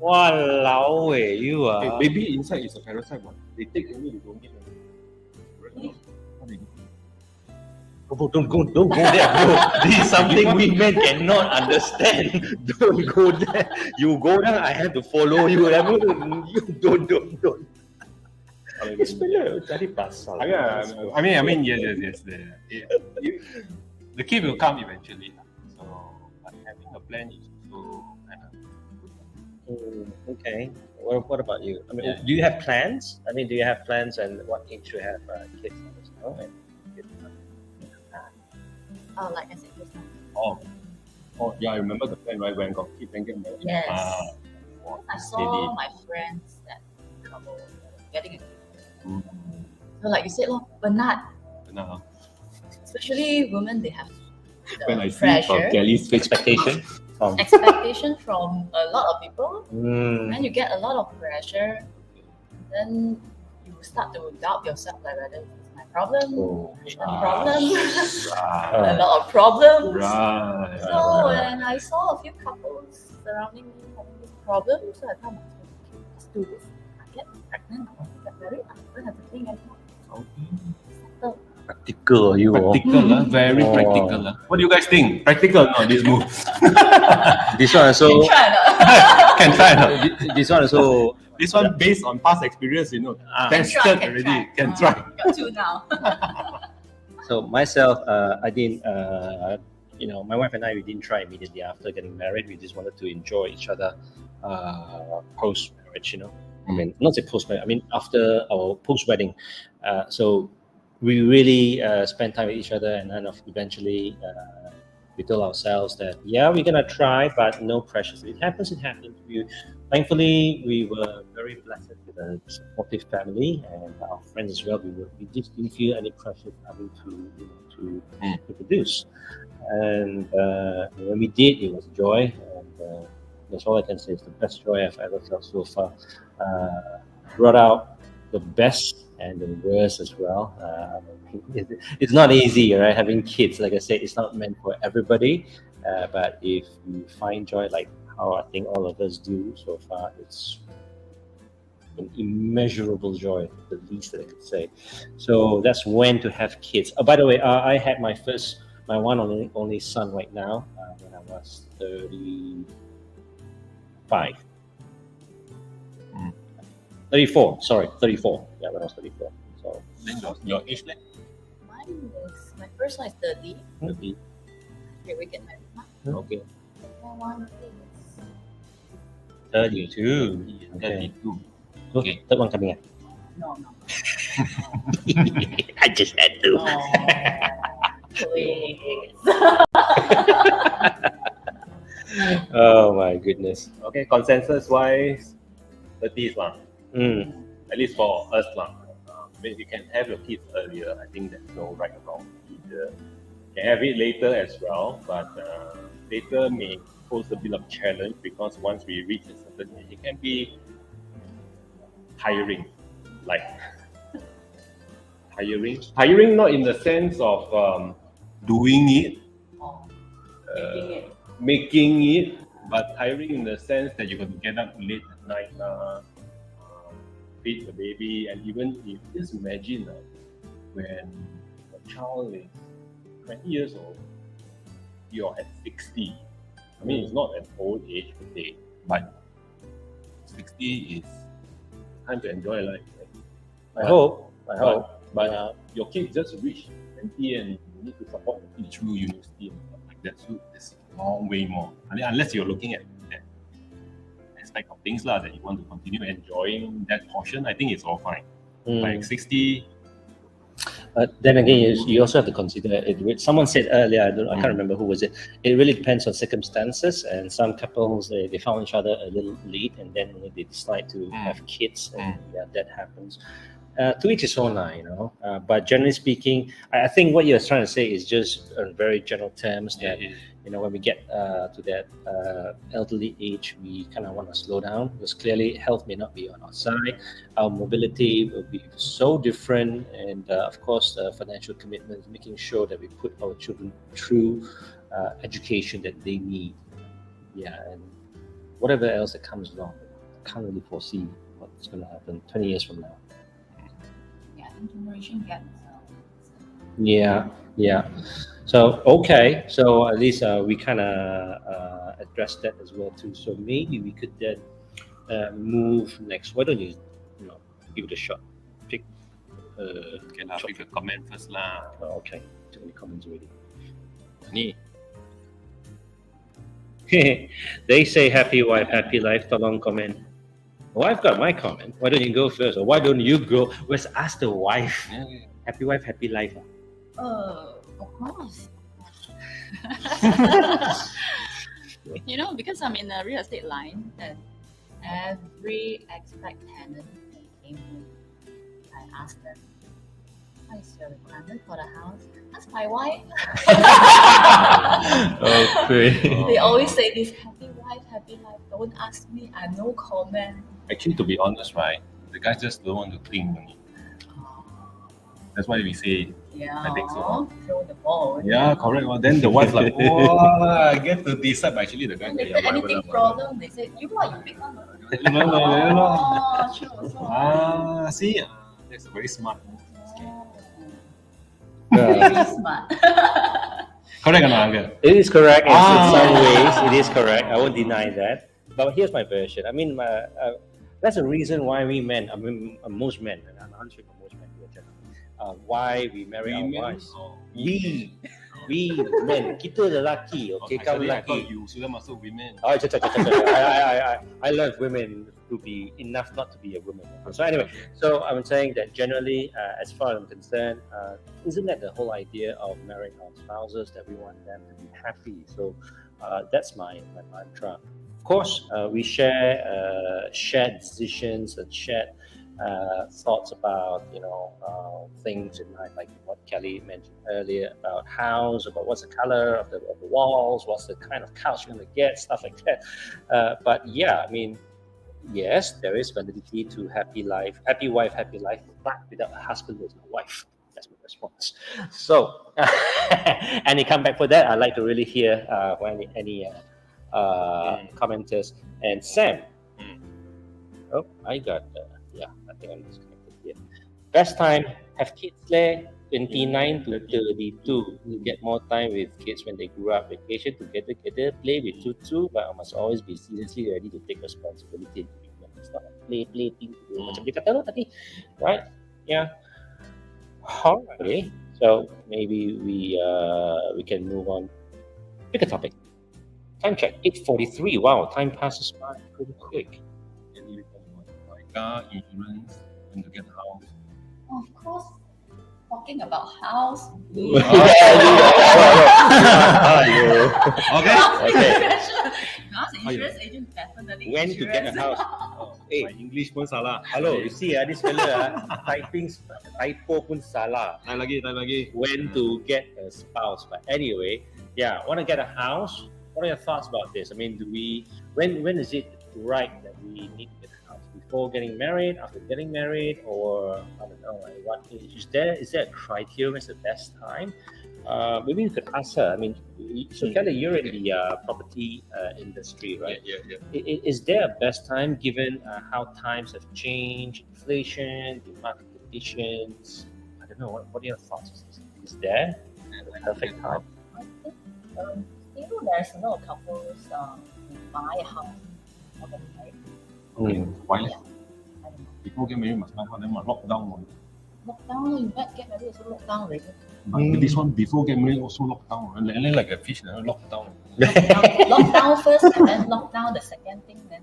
A: Walao, you are.
C: Hey, baby inside is a parasite, but they take only, they don't give.
A: Don't go there, bro. This is something we men cannot understand. Don't go there. You go there, I have to follow you. Don't. It's very pasal.
C: I mean, yes. The kid will come eventually. So, but having a plan is also kind of good.
A: Okay. What about you? I mean, do you have plans? Do you have plans, and what age do you have kids?
E: Like I said just now.
C: Oh, yeah, I remember the plan, right? When got kids and get married.
E: Yes.
C: Wow,
E: I saw
C: steady.
E: my friends that couple getting a kid. So like you said, penat.
C: Now,
E: Especially women, they have
C: when I
E: the
C: see from
E: pressure,
C: Kelly's
A: Expectation?
E: expectation from a lot of people.
A: Mm.
E: When you get a lot of pressure, then you start to doubt yourself, like whether it's my problem,
A: Oh,
E: a problem,
C: Right.
E: a lot of problems.
C: Right.
E: So when I saw a few couples surrounding me having this problem, so I thought, okay, let's do this. I get pregnant, I get married, I don't have to think anymore. So,
A: Practical, you are.
C: Practical, very
A: Oh.
C: practical. What do you guys think? Practical, no, this move.
A: This one also.
E: you try not.
C: Can try, no?
A: This one also.
C: This one based on past experience, tested already. Can try.
E: Got two now.
A: So myself, I didn't. My wife and I, we didn't try immediately after getting married. We just wanted to enjoy each other post marriage. Not say post marriage. After our post wedding. So we really spent time with each other, and then eventually we told ourselves that we're gonna try, but no pressures. It happens. Thankfully, we were very blessed with a supportive family and our friends as well. We just didn't feel any pressure having to produce. And when we did, it was joy, and that's all I can say. It's the best joy I've ever felt so far. Brought out the best and the worst as well. It's not easy, right? Having kids, like I said, it's not meant for everybody. But if you find joy, like how I think all of us do so far, it's an immeasurable joy, the least that I could say. So that's when to have kids. By the way, I had my one only son right now when I was 35. 34, sorry, 34. Yeah, when I was 34. So
C: Then your age, like?
E: Mine is, my first one is 30.
C: 30.
E: Okay, we get married now.
C: Okay.
E: Second one is
A: 32. Okay.
C: 32.
A: So,
C: Okay.
A: third one coming up.
E: no.
A: I just had to.
E: No. Please.
A: Oh my goodness.
C: Okay, consensus wise, 30s lah. At least for us lah. You can have your kids earlier. I think there's no right or wrong either. You can have it later as well, but later may pose a bit of challenge because once we reach a certain age, it can be tiring. Like tiring not in the sense of doing it, making it, but tiring in the sense that you got to get up late at night, feed the baby, and even if just imagine when the child is 20 years old, you're at 60. I mean, it's not an old age per se, but 60 is time to enjoy life. Right?
A: I hope.
C: But your kid just reached 20 and you need to support the kid through university and stuff like that. So there's a long way more. I mean, unless you're looking at that aspect of things that you want to continue enjoying that portion, I think it's all fine. Like 60.
A: Then again, you also have to consider it. Someone said earlier, I can't remember who was it. It really depends on circumstances, and some couples they found each other a little late, and then they decide to have kids, and that happens. To each his own, but generally speaking, I think what you're trying to say is just in very general terms that when we get to that elderly age, we kind of want to slow down because clearly health may not be on our side. Our mobility will be so different, and of course, financial commitments, making sure that we put our children through education that they need. And whatever else that comes along, I can't really foresee what's going to happen 20 years from now.
E: Generation gap.
A: So okay, so at least we kind of addressed that as well too. So maybe we could then move next. Why don't you give it a shot? Pick.
C: Okay, I'll pick a comment first lah.
A: Okay, too many comments already.
C: Ni.
A: They say happy wife, happy life. Tolong comment. Well, I've got my comment. Why don't you go first? Or why don't you go? Let's ask the wife. Happy wife, happy life.
E: Of course. Because I'm in a real estate line, and every expect tenant that came in, I asked them, what is your requirement for the house? Ask my wife.
A: Okay.
E: They always say this, happy wife, happy life. Don't ask me, I have no comment.
C: Actually, to be honest, right, the guys just don't want to think. That's why we say,
E: Yeah,
C: I think so.
E: Throw the ball.
C: Yeah, correct. Well, then the wife like, I get to decide. But actually, the guy
E: And if
C: say,
E: there's anything problem, they say, you pick one.
C: Ah, see, that's very smart.
E: Very smart.
C: Correct or not, Uncle?
A: It is correct. In some ways, it is correct. I won't deny that. But here's my version. I mean, that's the reason why we men, most men, and I'm answering for most men here, generally, why we marry our wives. We men, kita lelaki, okay, kamu
C: Actually, I thought
A: lelaki.
C: you sudah masuk women.
A: I love women to be enough not to be a woman. So anyway, so I'm saying that generally, as far as I'm concerned, isn't that the whole idea of marrying our spouses, that we want them to be happy? So that's my mantra. Of course, we share shared decisions and shared thoughts about things in life, like what Kelly mentioned earlier about house, about what's the color of the walls, what's the kind of couch you're going to get, stuff like that. But yeah, I mean, yes, there is validity to happy life, happy wife, happy life, but without a husband, there's no wife. That's my response. So, any comeback for that? I'd like to really hear any commenters. And Sam, oh, I got, I think I'm disconnected here. Best time, have kids there, 29 to 32. You get more time with kids when they grew up, vacation together, play with tutu, but I must always be seriously ready to take responsibility. It's not a play thing. Macam dia kata tadi, right? Yeah. Alright. So maybe we can move on. Pick a topic. Time check, 8:43. Wow, time passes by pretty quick.
C: Car, insurance, and to get a house.
E: Of course, talking about house.
C: Okay.
E: House insurance agent definitely.
A: When to get a house? Hey,
C: My English pun salah.
A: hello, you see this fella typo pun salah.
C: Try lagi.
A: When to get a spouse? But anyway, want to get a house? What are your thoughts about this? I mean, when is it right that we need to get a house? Before getting married, after getting married, or I don't know, at what age? Is there a criteria? When's the best time? Maybe you could ask her. I mean, so Kelly, you're in the property industry, right?
C: Yeah.
A: Is there a best time given how times have changed, inflation, the market conditions? I don't know. What are your thoughts? Is there? perfect time.
D: Still, there's a lot of couples who buy a house for the marriage.
C: Okay. Why?
D: Yeah. I don't know.
C: Before get married must buy house, then must lock down.
D: Lockdown, you get married also lockdown already.
C: But this one before get married also lock down. And then like a fish, lock down.
D: Lockdown first, and then lockdown the second thing, then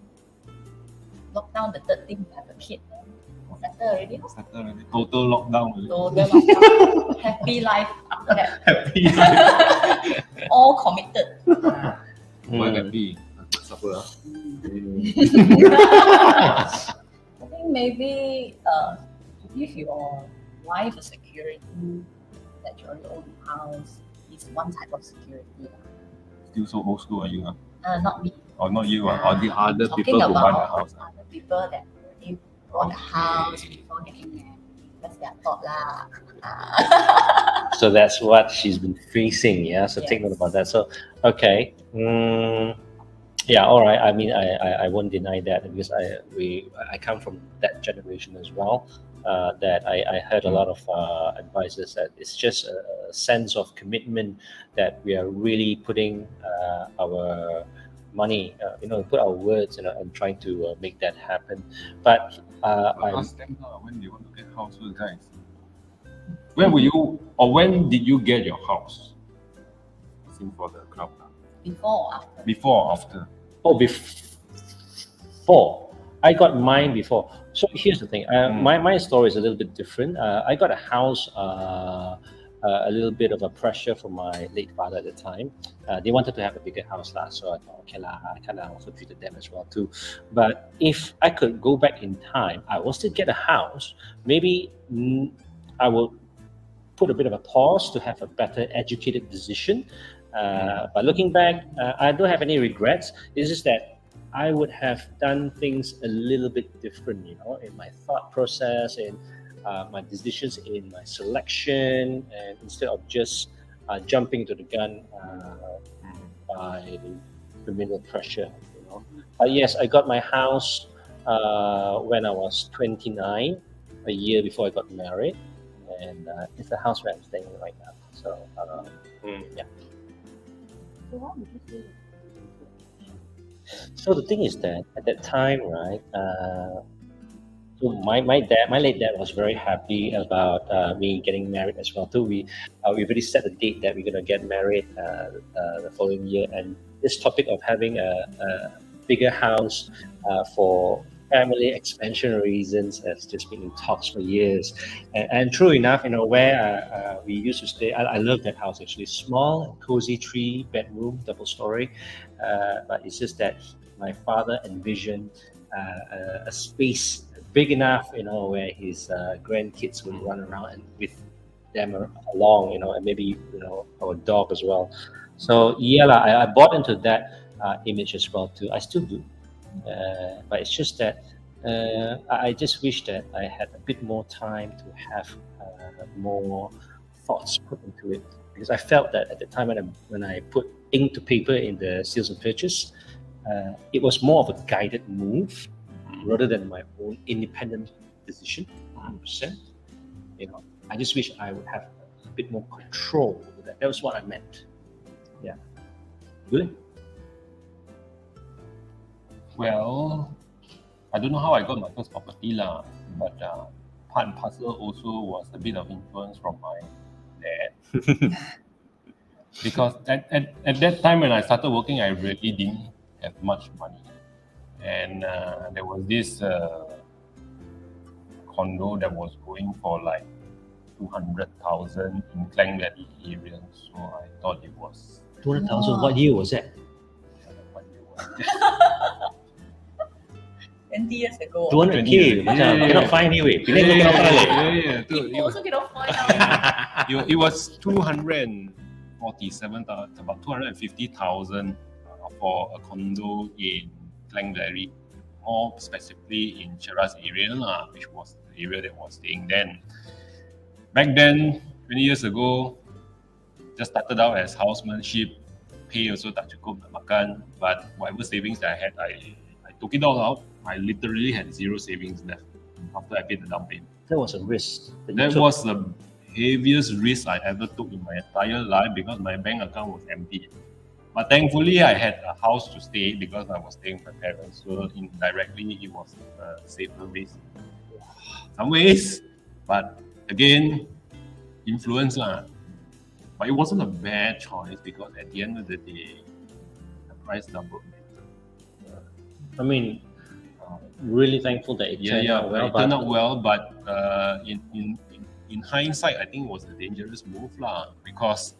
D: lockdown the third thing, have a kid, then settle already.
C: Settle already. Total lockdown.
D: Total lockdown. Happy life after that.
C: Happy.
D: All committed.
C: Why happy? Suffer.
D: I think maybe to give your wife a security that you already own a house is one type of security.
C: Still so old school are you?
D: Not me.
C: Or not you? Or the other
D: Talking
C: people who buy the
D: about
C: house?
D: other people that already bought a house before getting married. That's their thought lah.
A: So that's what she's been facing, yeah. So take note about that. So okay, yeah, all right. I mean, I won't deny that because I come from that generation as well. That I heard a lot of advices that it's just a sense of commitment that we are really putting our money, put our words, and trying to make that happen. But
C: I ask them when they want to get house, guys. When were you, or when did you get your house? Same for the crowd.
D: Before or after?
C: Before or after?
A: Oh, before. I got mine before. So here's the thing. My story is a little bit different. I got a house. A little bit of a pressure from my late father at the time. They wanted to have a bigger house, so I thought, okay, I kind of also treated them as well too. But if I could go back in time, I will still get a house. Maybe I will put a bit of a pause to have a better educated decision. But looking back, I don't have any regrets. It's just that I would have done things a little bit different, in my thought process, in my decisions, in my selection, and instead of just jumping to the gun by familial pressure, But yes, I got my house when I was 29, a year before I got married, and it's the house where I'm staying in right now. So yeah.
D: So what would you say?
A: So the thing is that at that time, right? So my late dad was very happy about me getting married as well too. We already set a date that we're gonna get married the following year, and this topic of having a bigger house for family expansion reasons has just been in talks for years. And true enough, where we used to stay, I love that house actually. Small and cozy 3-bedroom, double story. But it's just that my father envisioned a space big enough, where his grandkids would run around and with them along, and maybe our dog as well. So yeah, I bought into that image as well too. I still do, but it's just that I just wish that I had a bit more time to have more thoughts put into it, because I felt that at the time when I put ink to paper in the sales and purchase, it was more of a guided move rather than my own independent decision, 100%. I just wish I would have a bit more control over that. That was what I meant. Yeah. Good.
C: Well, I don't know how I got my first property but part and parcel also was a bit of influence from my dad. Because at that time when I started working, I really didn't have much money. And there was this condo that was going for like 200,000 in Klang Valley area. So I thought it was
A: 200,000. What year was that?
E: 20 years ago.
A: 200K. Macam cannot find anyway. Pilih tu cannot find.
C: Yeah.
E: People also cannot find out.
C: It was 247,000, about 250,000 for a condo in Klang Valley, more specifically in Cheras area, which was the area that was staying then. Back then, 20 years ago, just started out as housemanship, pay also tak cukup nak makan, but whatever savings that I had, I took it all out. I literally had zero savings left after I paid the down payment.
A: That was a risk.
C: That was a heaviest risk I ever took in my entire life because my bank account was empty. But thankfully, I had a house to stay because I was staying with my parents. So indirectly, it was a safer risk. Some ways, but again, influence lah. But it wasn't a bad choice because at the end of the day, the price doubled.
A: I mean, really thankful that it turned out well.
C: It turned out well, but in hindsight, I think it was a dangerous move lah because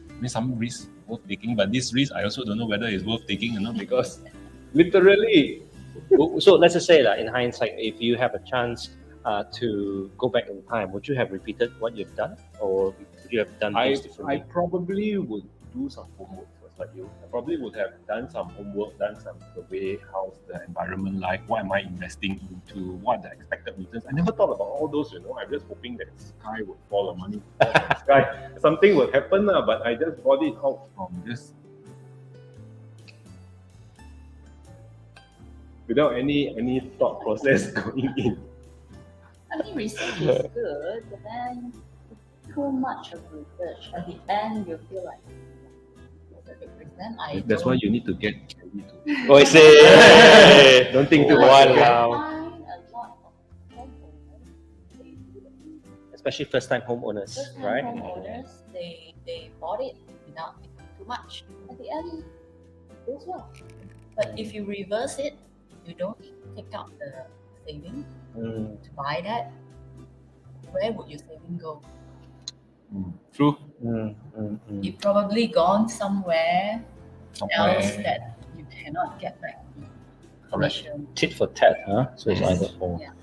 C: I mean, some risk worth taking, but this risk I also don't know whether it's worth taking or not because literally.
A: So let's just say that in hindsight, if you have a chance to go back in time, would you have repeated what you've done, or would you have done things differently?
C: I probably would do some homework first, like you. I probably would have done some homework, done some survey, how's the environment like, what am I investing into, what are the expected returns. I never thought about all those, I'm just hoping that the sky would fall or money would fall from the sky. Something would happen, but I just got it out from just without any thought process going in.
D: I mean, research is good, but then too much of research. At the end, you feel like it's a big risk. Then
C: That's why you need to get Kelly to.
A: Oh, I say,
C: Don't think too
A: Wow.
C: much.
D: I find a lot of homeowners, they do that.
A: especially first-time homeowners,
D: First-time
A: right?
D: homeowners, they bought it without thinking too much. At the end, it goes well. But if you reverse it, you don't take out the saving to buy that, where would your saving go?
C: True.
D: You've probably gone somewhere else
C: Somewhere.
D: that you cannot get back.
C: Correct.
A: Tit for tat, huh? So it's either or.
D: Yeah.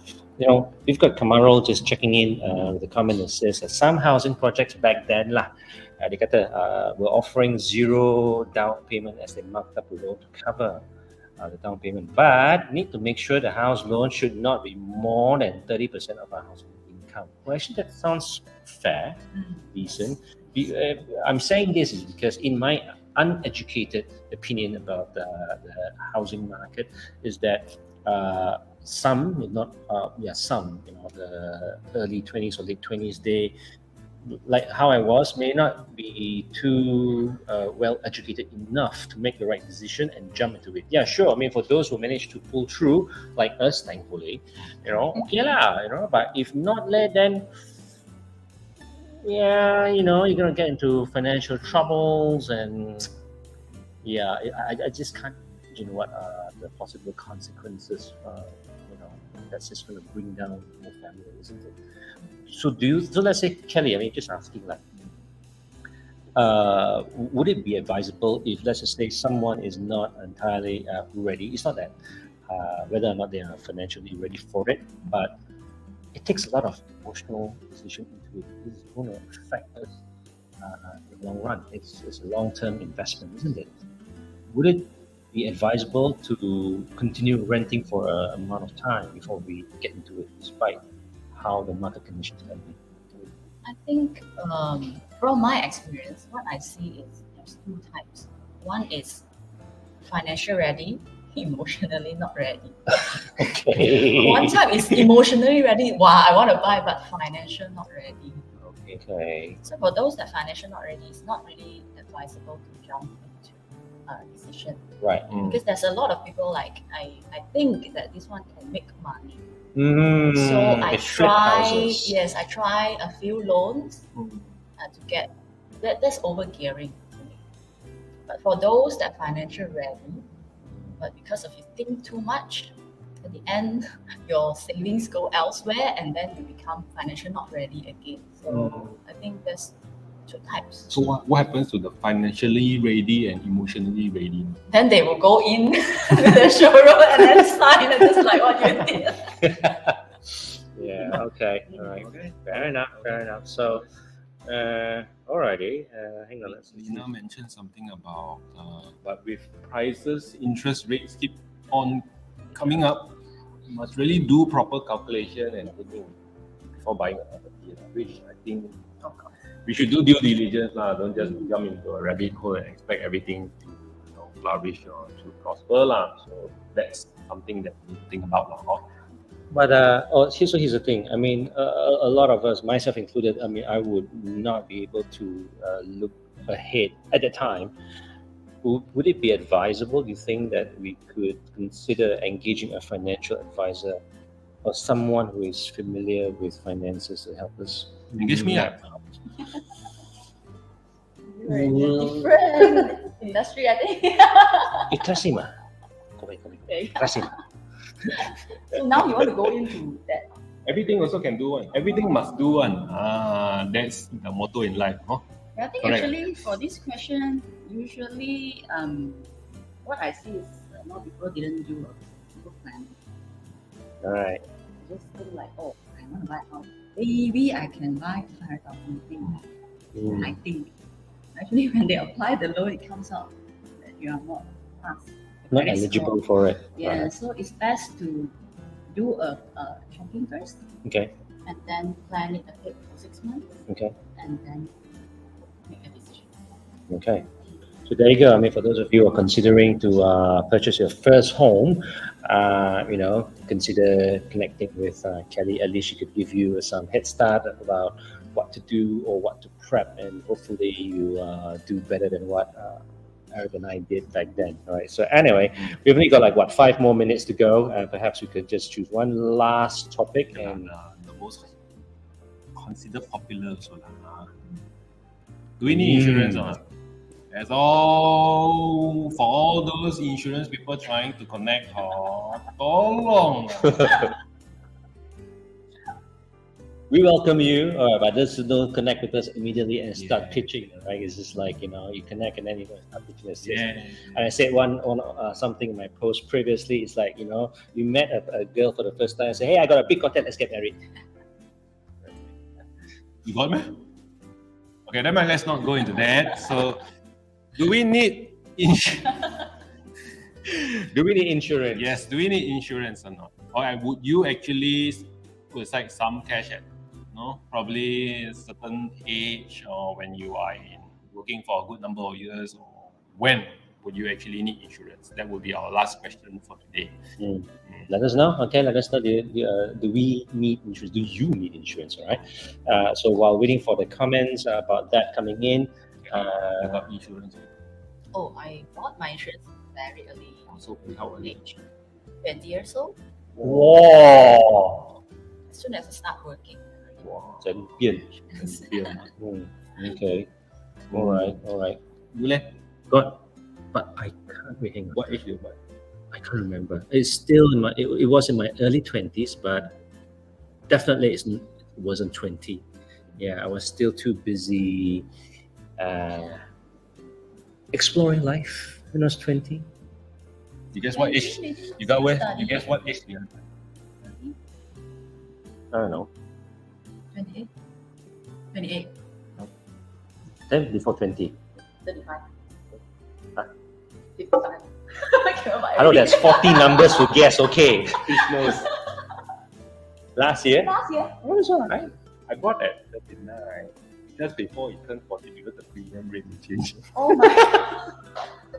A: We've got Kamarul just checking in with a comment that says that some housing projects back then they were offering zero down payment as they marked up the loan to cover the down payment, but need to make sure the house loan should not be more than 30% of our household income. Well, actually, that sounds fair, decent. I'm saying this is because in my uneducated opinion about the housing market is that some, the early 20s or late 20s, they, like how I was, may not be too well educated enough to make the right decision and jump into it. Yeah, sure. I mean, for those who manage to pull through, like us, thankfully, okay lah, but if not, then you're gonna get into financial troubles, and I just can't imagine what are the possible consequences. That's just going to bring down the family, isn't it? So let's say, Kelly, I mean, just asking, would it be advisable if, let's just say, someone is not entirely ready? It's not that whether or not they are financially ready for it, but it takes a lot of emotional decision into it. This is going to affect us in the long run. It's a long-term investment, isn't it? Would it be advisable to continue renting for an amount of time before we get into it, despite how the market conditions can be?
E: I think from my experience, what I see is there's two types. One is financial ready, emotionally not ready.
A: Okay.
E: One type is emotionally ready. Wow, I want to buy, but financial not ready.
A: Okay.
E: So for those that financial not ready, it's not really advisable to jump into a decision.
A: Right.
E: Because there's a lot of people I think that this one can make money. So I try a few loans to get that's over gearing to me. But for those that financial ready, but because of you think too much, at the end your savings go elsewhere and then you become financial not ready again. So I think there's two types.
C: So what happens to the financially ready and emotionally ready?
E: Then they will go in to the showroom and then sign and just like what you did.
A: Yeah, okay. All right.
C: Okay.
A: Fair enough. So, alrighty. Hang on, let's see.
C: Lina mentioned something about, but with prices, interest rates keep on coming up, you must really do proper calculation and thinking before buying a property, which I think we should do due diligence. Don't just jump into a rabbit hole and expect everything to flourish or to prosper. So that's something that we need to think about.
A: But here's the thing. I mean, a lot of us, myself included, I mean, I would not be able to look ahead at the time. Would it be advisable, do you think, that we could consider engaging a financial advisor or someone who is familiar with finances to help us
C: Engage me,
A: map out?
E: You're in a different industry, I think.
A: Ikhlas mah. Kau baik.
E: Okay.
A: Ikhlas.
E: So now you want to go into that.
C: Everything also can do one. Everything must do one. That's the motto in life. Huh?
E: I think
C: Correct.
E: actually for this question, usually what I see is more people didn't do a good plan.
A: All right.
E: Just think like, oh, I want to buy a house. Maybe I can buy 500,000 thing. I think. Actually, when they apply the loan, it comes out that you are not passed.
A: Not eligible for it.
E: Yeah,
A: Right.
E: so it's best to do a checking first
A: Okay.
E: and then plan it ahead for 6 months
A: Okay.
E: and then make a decision.
A: Okay. So there you go. I mean, for those of you who are considering to purchase your first home, consider connecting with Kelly. At least she could give you some head start about what to do or what to prep, and hopefully you do better than what Eric and I did back then. All right. So anyway, we've only got 5 more minutes to go. Perhaps we could just choose one last topic. And
C: The most considered popular also. Do we need insurance or not? That's all for all those insurance people trying to connect. Tolong.
A: we welcome you, but just don't connect with us immediately and start
C: Yeah.
A: pitching. Right? It's just like you connect and then you start pitching.
C: Yeah.
A: And I said something in my post previously. It's like you met a girl for the first time and say, "Hey, I got a big content. Let's get married."
C: You got me? Okay, then let's not go into that. So, do we need
A: Do we need insurance?
C: Yes, do we need insurance or not? Or would you actually put aside some cash at probably a certain age, or when you are working for a good number of years, or when would you actually need insurance? That would be our last question for today.
A: Let us know. Okay, let us know. Do we need insurance? Do you need insurance? All right. So while waiting for the comments about that coming in,
C: You got insurance.
E: Oh, I bought my insurance very early
C: So how early?
E: age, 20 years old.
A: wow,
E: As soon as I start working.
C: Wow.
A: 真变.
C: Yeah.
A: Okay. All right.
C: You leh?
A: But I can't wait. Hang on.
C: What age do you buy?
A: I can't remember. It's still in my. It was in my early 20s, but definitely it wasn't 20. Yeah, I was still too busy exploring life when I was 20.
C: You guess what age? You got where? You guess what age? You got?
A: I don't know.
E: 28. 28.
A: Then before 20.
E: 35.
A: Huh?
E: 55. I cannot buy
A: I know
E: everything.
A: there's 40 numbers to guess. Okay. Each knows. Last year.
E: Last year.
A: Oh, that's all right.
C: I bought at 39, just before it turned 40 because the premium rate will change.
E: Oh my.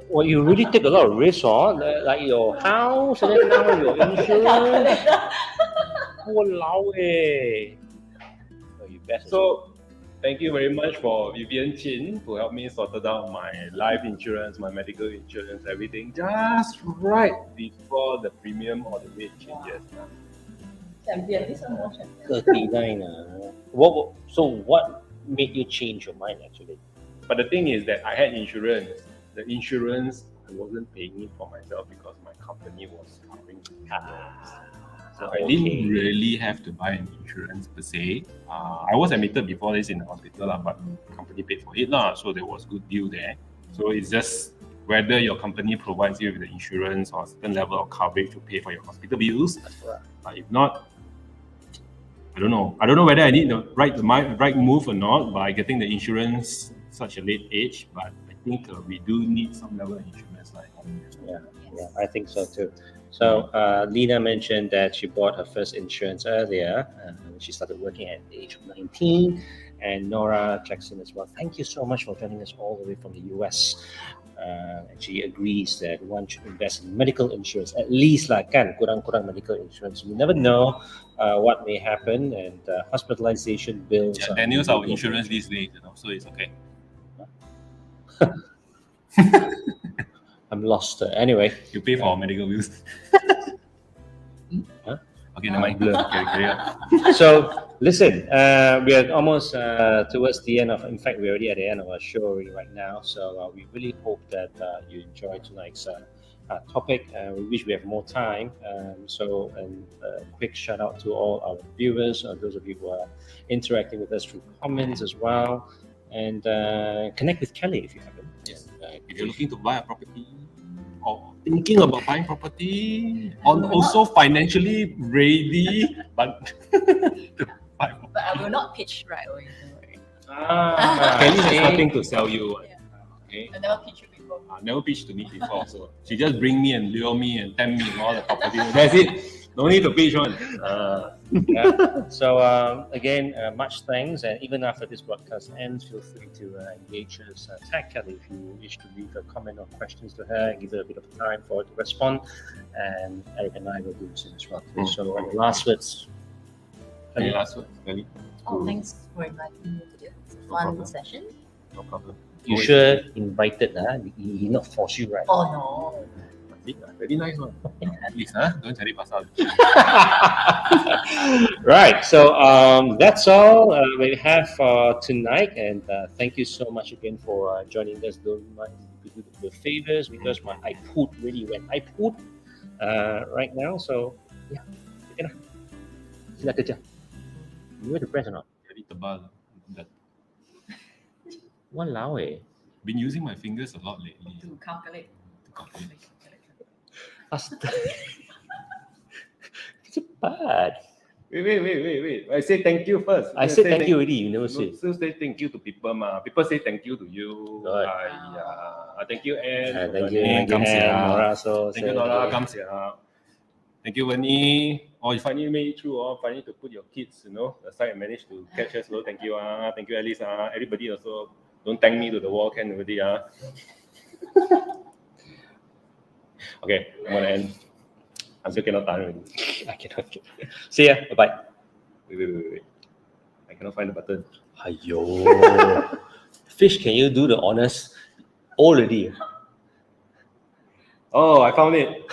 A: Well, you really take a lot of risks, like your house and then now your insurance. Walao eh. Oh, you best.
C: So, thank you very much for Vivian Chin who helped me sort out my life insurance, my medical insurance, everything just right before the premium or the rate changes.
E: Champion. This one more champion.
A: 39. What made you change your mind actually?
C: But the thing is that I had insurance. The insurance, I wasn't paying it for myself because my company was covering the insurance. So I didn't really have to buy an insurance per se. I was admitted before this in the hospital, but the company paid for it, so there was good deal there. So it's just whether your company provides you with the insurance or a certain level of coverage to pay for your hospital bills. But if not, I don't know. I don't know whether I need the right move or not by getting the insurance such a late age. But I think we do need some level of insurance like
A: Yeah, I think so too. So Lena mentioned that she bought her first insurance earlier. She started working at the age of 19. And Nora Jackson as well. Thank you so much for joining us all the way from the US. actually agrees that one should invest in medical insurance, at least lah kan, kurang-kurang medical insurance. You never know what may happen, and hospitalization bills.
C: Yeah, Daniel's our insurance these days, so it's okay.
A: I'm lost. Anyway,
C: You pay for our medical bills.
A: Huh?
C: Okay, never mind. Blur. Carry on.
A: So listen, we are almost towards the end of. In fact, we're already at the end of our show already right now. So we really hope that you enjoyed tonight's topic. We wish we have more time. And quick shout out to all our viewers, those of you who are interacting with us through comments as well, and connect with Kelly if you haven't.
C: Yes. If you're looking to buy a property or thinking about buying property, or also financially ready, but to buy property.
E: But I will not pitch right away. Don't worry.
C: Kelly has nothing to sell you.
E: Yeah.
C: Okay.
E: I never pitched you before.
C: Never pitched to me before, so she just bring me and lure me and tempt me in all the property. That's it. No need to pitch one.
A: Yeah. So again, much thanks, and even after this broadcast ends, feel free to engage us. Tag Kelly if you wish to leave a comment or questions to her, and give her a bit of time for her to respond, and Eric and I will do the same as well. So the last words.
C: Any last words, Kelly?
E: Oh, thanks for inviting me to this fun session.
C: No problem.
A: You sure invited, he not force you, right?
E: Oh no.
C: Very nice one. Please, don't cari pasal.
A: Right. So that's all we have for tonight, and thank you so much again for joining us. Don't mind if you do the favors, because I put really went. I put right now. So yeah, sila kerja. You wear the press or not?
C: Very tebal. That
A: Walao eh.
C: been using my fingers a lot lately.
E: To calculate.
C: To calculate.
A: Cepat.
C: Wait. I say thank you first.
A: I said thank you already. You never say.
C: Still say thank you to people, ma. People say thank you to you.
A: Good.
C: Thank you, Anne.
A: Thank you, Nora. So
C: Thank you, Nora. Thank you, Wenny. Or if finally made it through, or finally to put your kids, aside and manage to catch us. So thank you, Thank you, Alice. Everybody also don't thank me to the wall, can already, Okay, I'm gonna end. I'm still cannot tahan already.
A: I cannot. See ya. Bye bye.
C: Wait. I cannot find the button.
A: Ayo. Fish, can you do the honors? Already.
C: Oh, I found it.